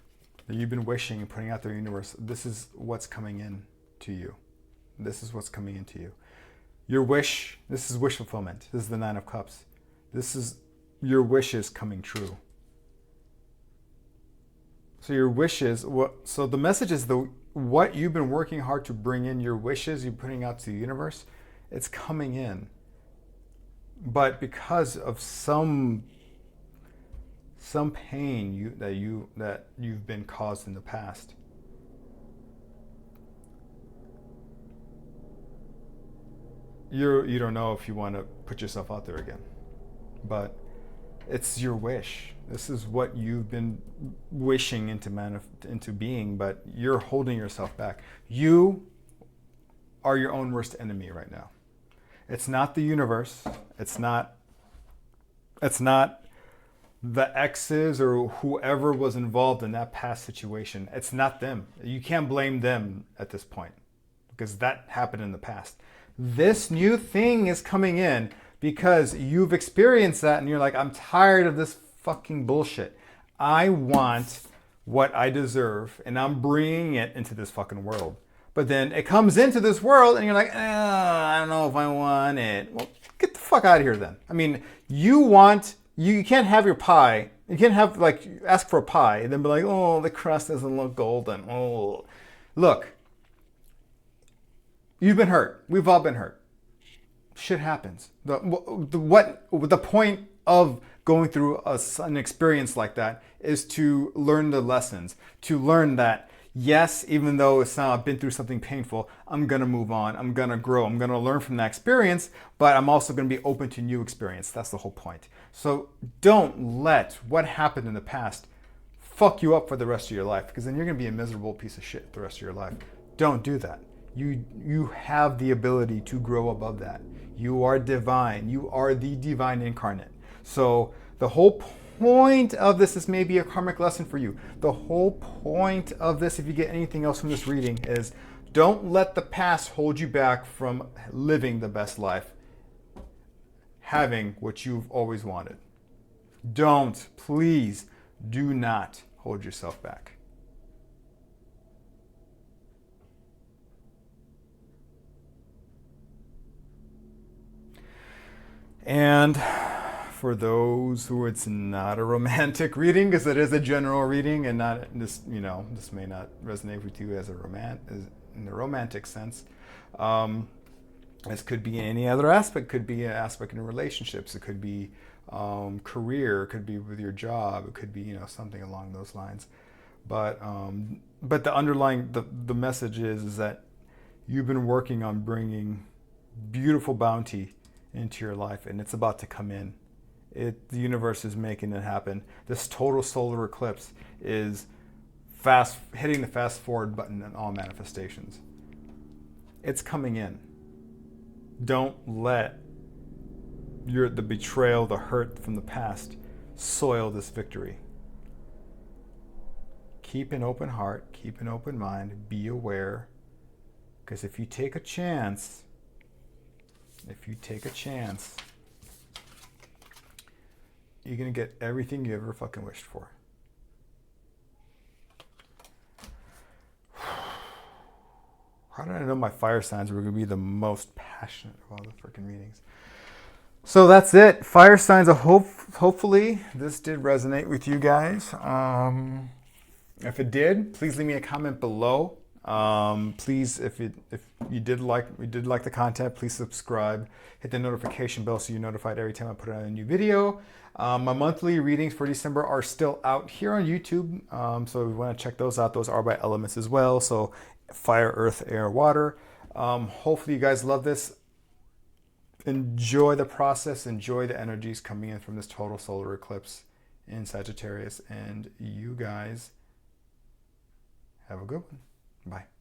that you've been wishing and putting out there in the universe. This is what's coming in to you. This is what's coming into you. Your wish, this is wish fulfillment. This is the Nine of Cups. This is your wishes coming true. So your wishes, so the message is what you've been working hard to bring in, your wishes you're putting out to the universe, it's coming in. But because of some pain that you've been caused in the past, you don't know if you want to put yourself out there again. But it's your wish. This is what you've been wishing into being, but you're holding yourself back. You are your own worst enemy right now. It's not the universe. It's not the exes or whoever was involved in that past situation. It's not them. You can't blame them at this point because that happened in the past. This new thing is coming in because you've experienced that and you're like, I'm tired of this fucking bullshit. I want what I deserve and I'm bringing it into this fucking world. But then it comes into this world and you're like, I don't know if I want it. Well, get the fuck out of here then. I mean, you can't have your pie. You can't have, ask for a pie and then be like, oh, the crust doesn't look golden. Oh, look, you've been hurt. We've all been hurt. Shit happens. The point of going through an experience like that is to learn the lessons, to learn that, yes, even though I've been through something painful, I'm going to move on. I'm going to grow. I'm going to learn from that experience, but I'm also going to be open to new experience. That's the whole point. So don't let what happened in the past fuck you up for the rest of your life, because then you're going to be a miserable piece of shit the rest of your life. Don't do that. You have the ability to grow above that. You are divine. You are the divine incarnate. So the whole point of this may be a karmic lesson for you. The whole point of this, if you get anything else from this reading, is don't let the past hold you back from living the best life, having what you've always wanted. Don't, please, do not hold yourself back. And for those who it's not a romantic reading, because it is a general reading and not this, this may not resonate with you as in the romantic sense. This could be any other aspect. Could be an aspect in relationships. It could be career. It could be with your job. It could be something along those lines. But the underlying the message is that you've been working on bringing beautiful bounty into your life, and it's about to come in. The universe is making it happen. This total solar eclipse is hitting the fast forward button in all manifestations. It's coming in. Don't let the betrayal, the hurt from the past soil this victory. Keep an open heart, keep an open mind, be aware, because if you take a chance, you're going to get everything you ever fucking wished for. How did I know my fire signs were going to be the most passionate of all the freaking readings? So that's it. Fire signs. Hopefully this did resonate with you guys. If it did, please leave me a comment below. Please, if you did like the content, please subscribe. Hit the notification bell so you're notified every time I put out a new video. My monthly readings for December are still out here on YouTube. So if you want to check those out, those are by elements as well. So fire, earth, air, water. Hopefully you guys love this. Enjoy the process. Enjoy the energies coming in from this total solar eclipse in Sagittarius. And you guys have a good one. Bye.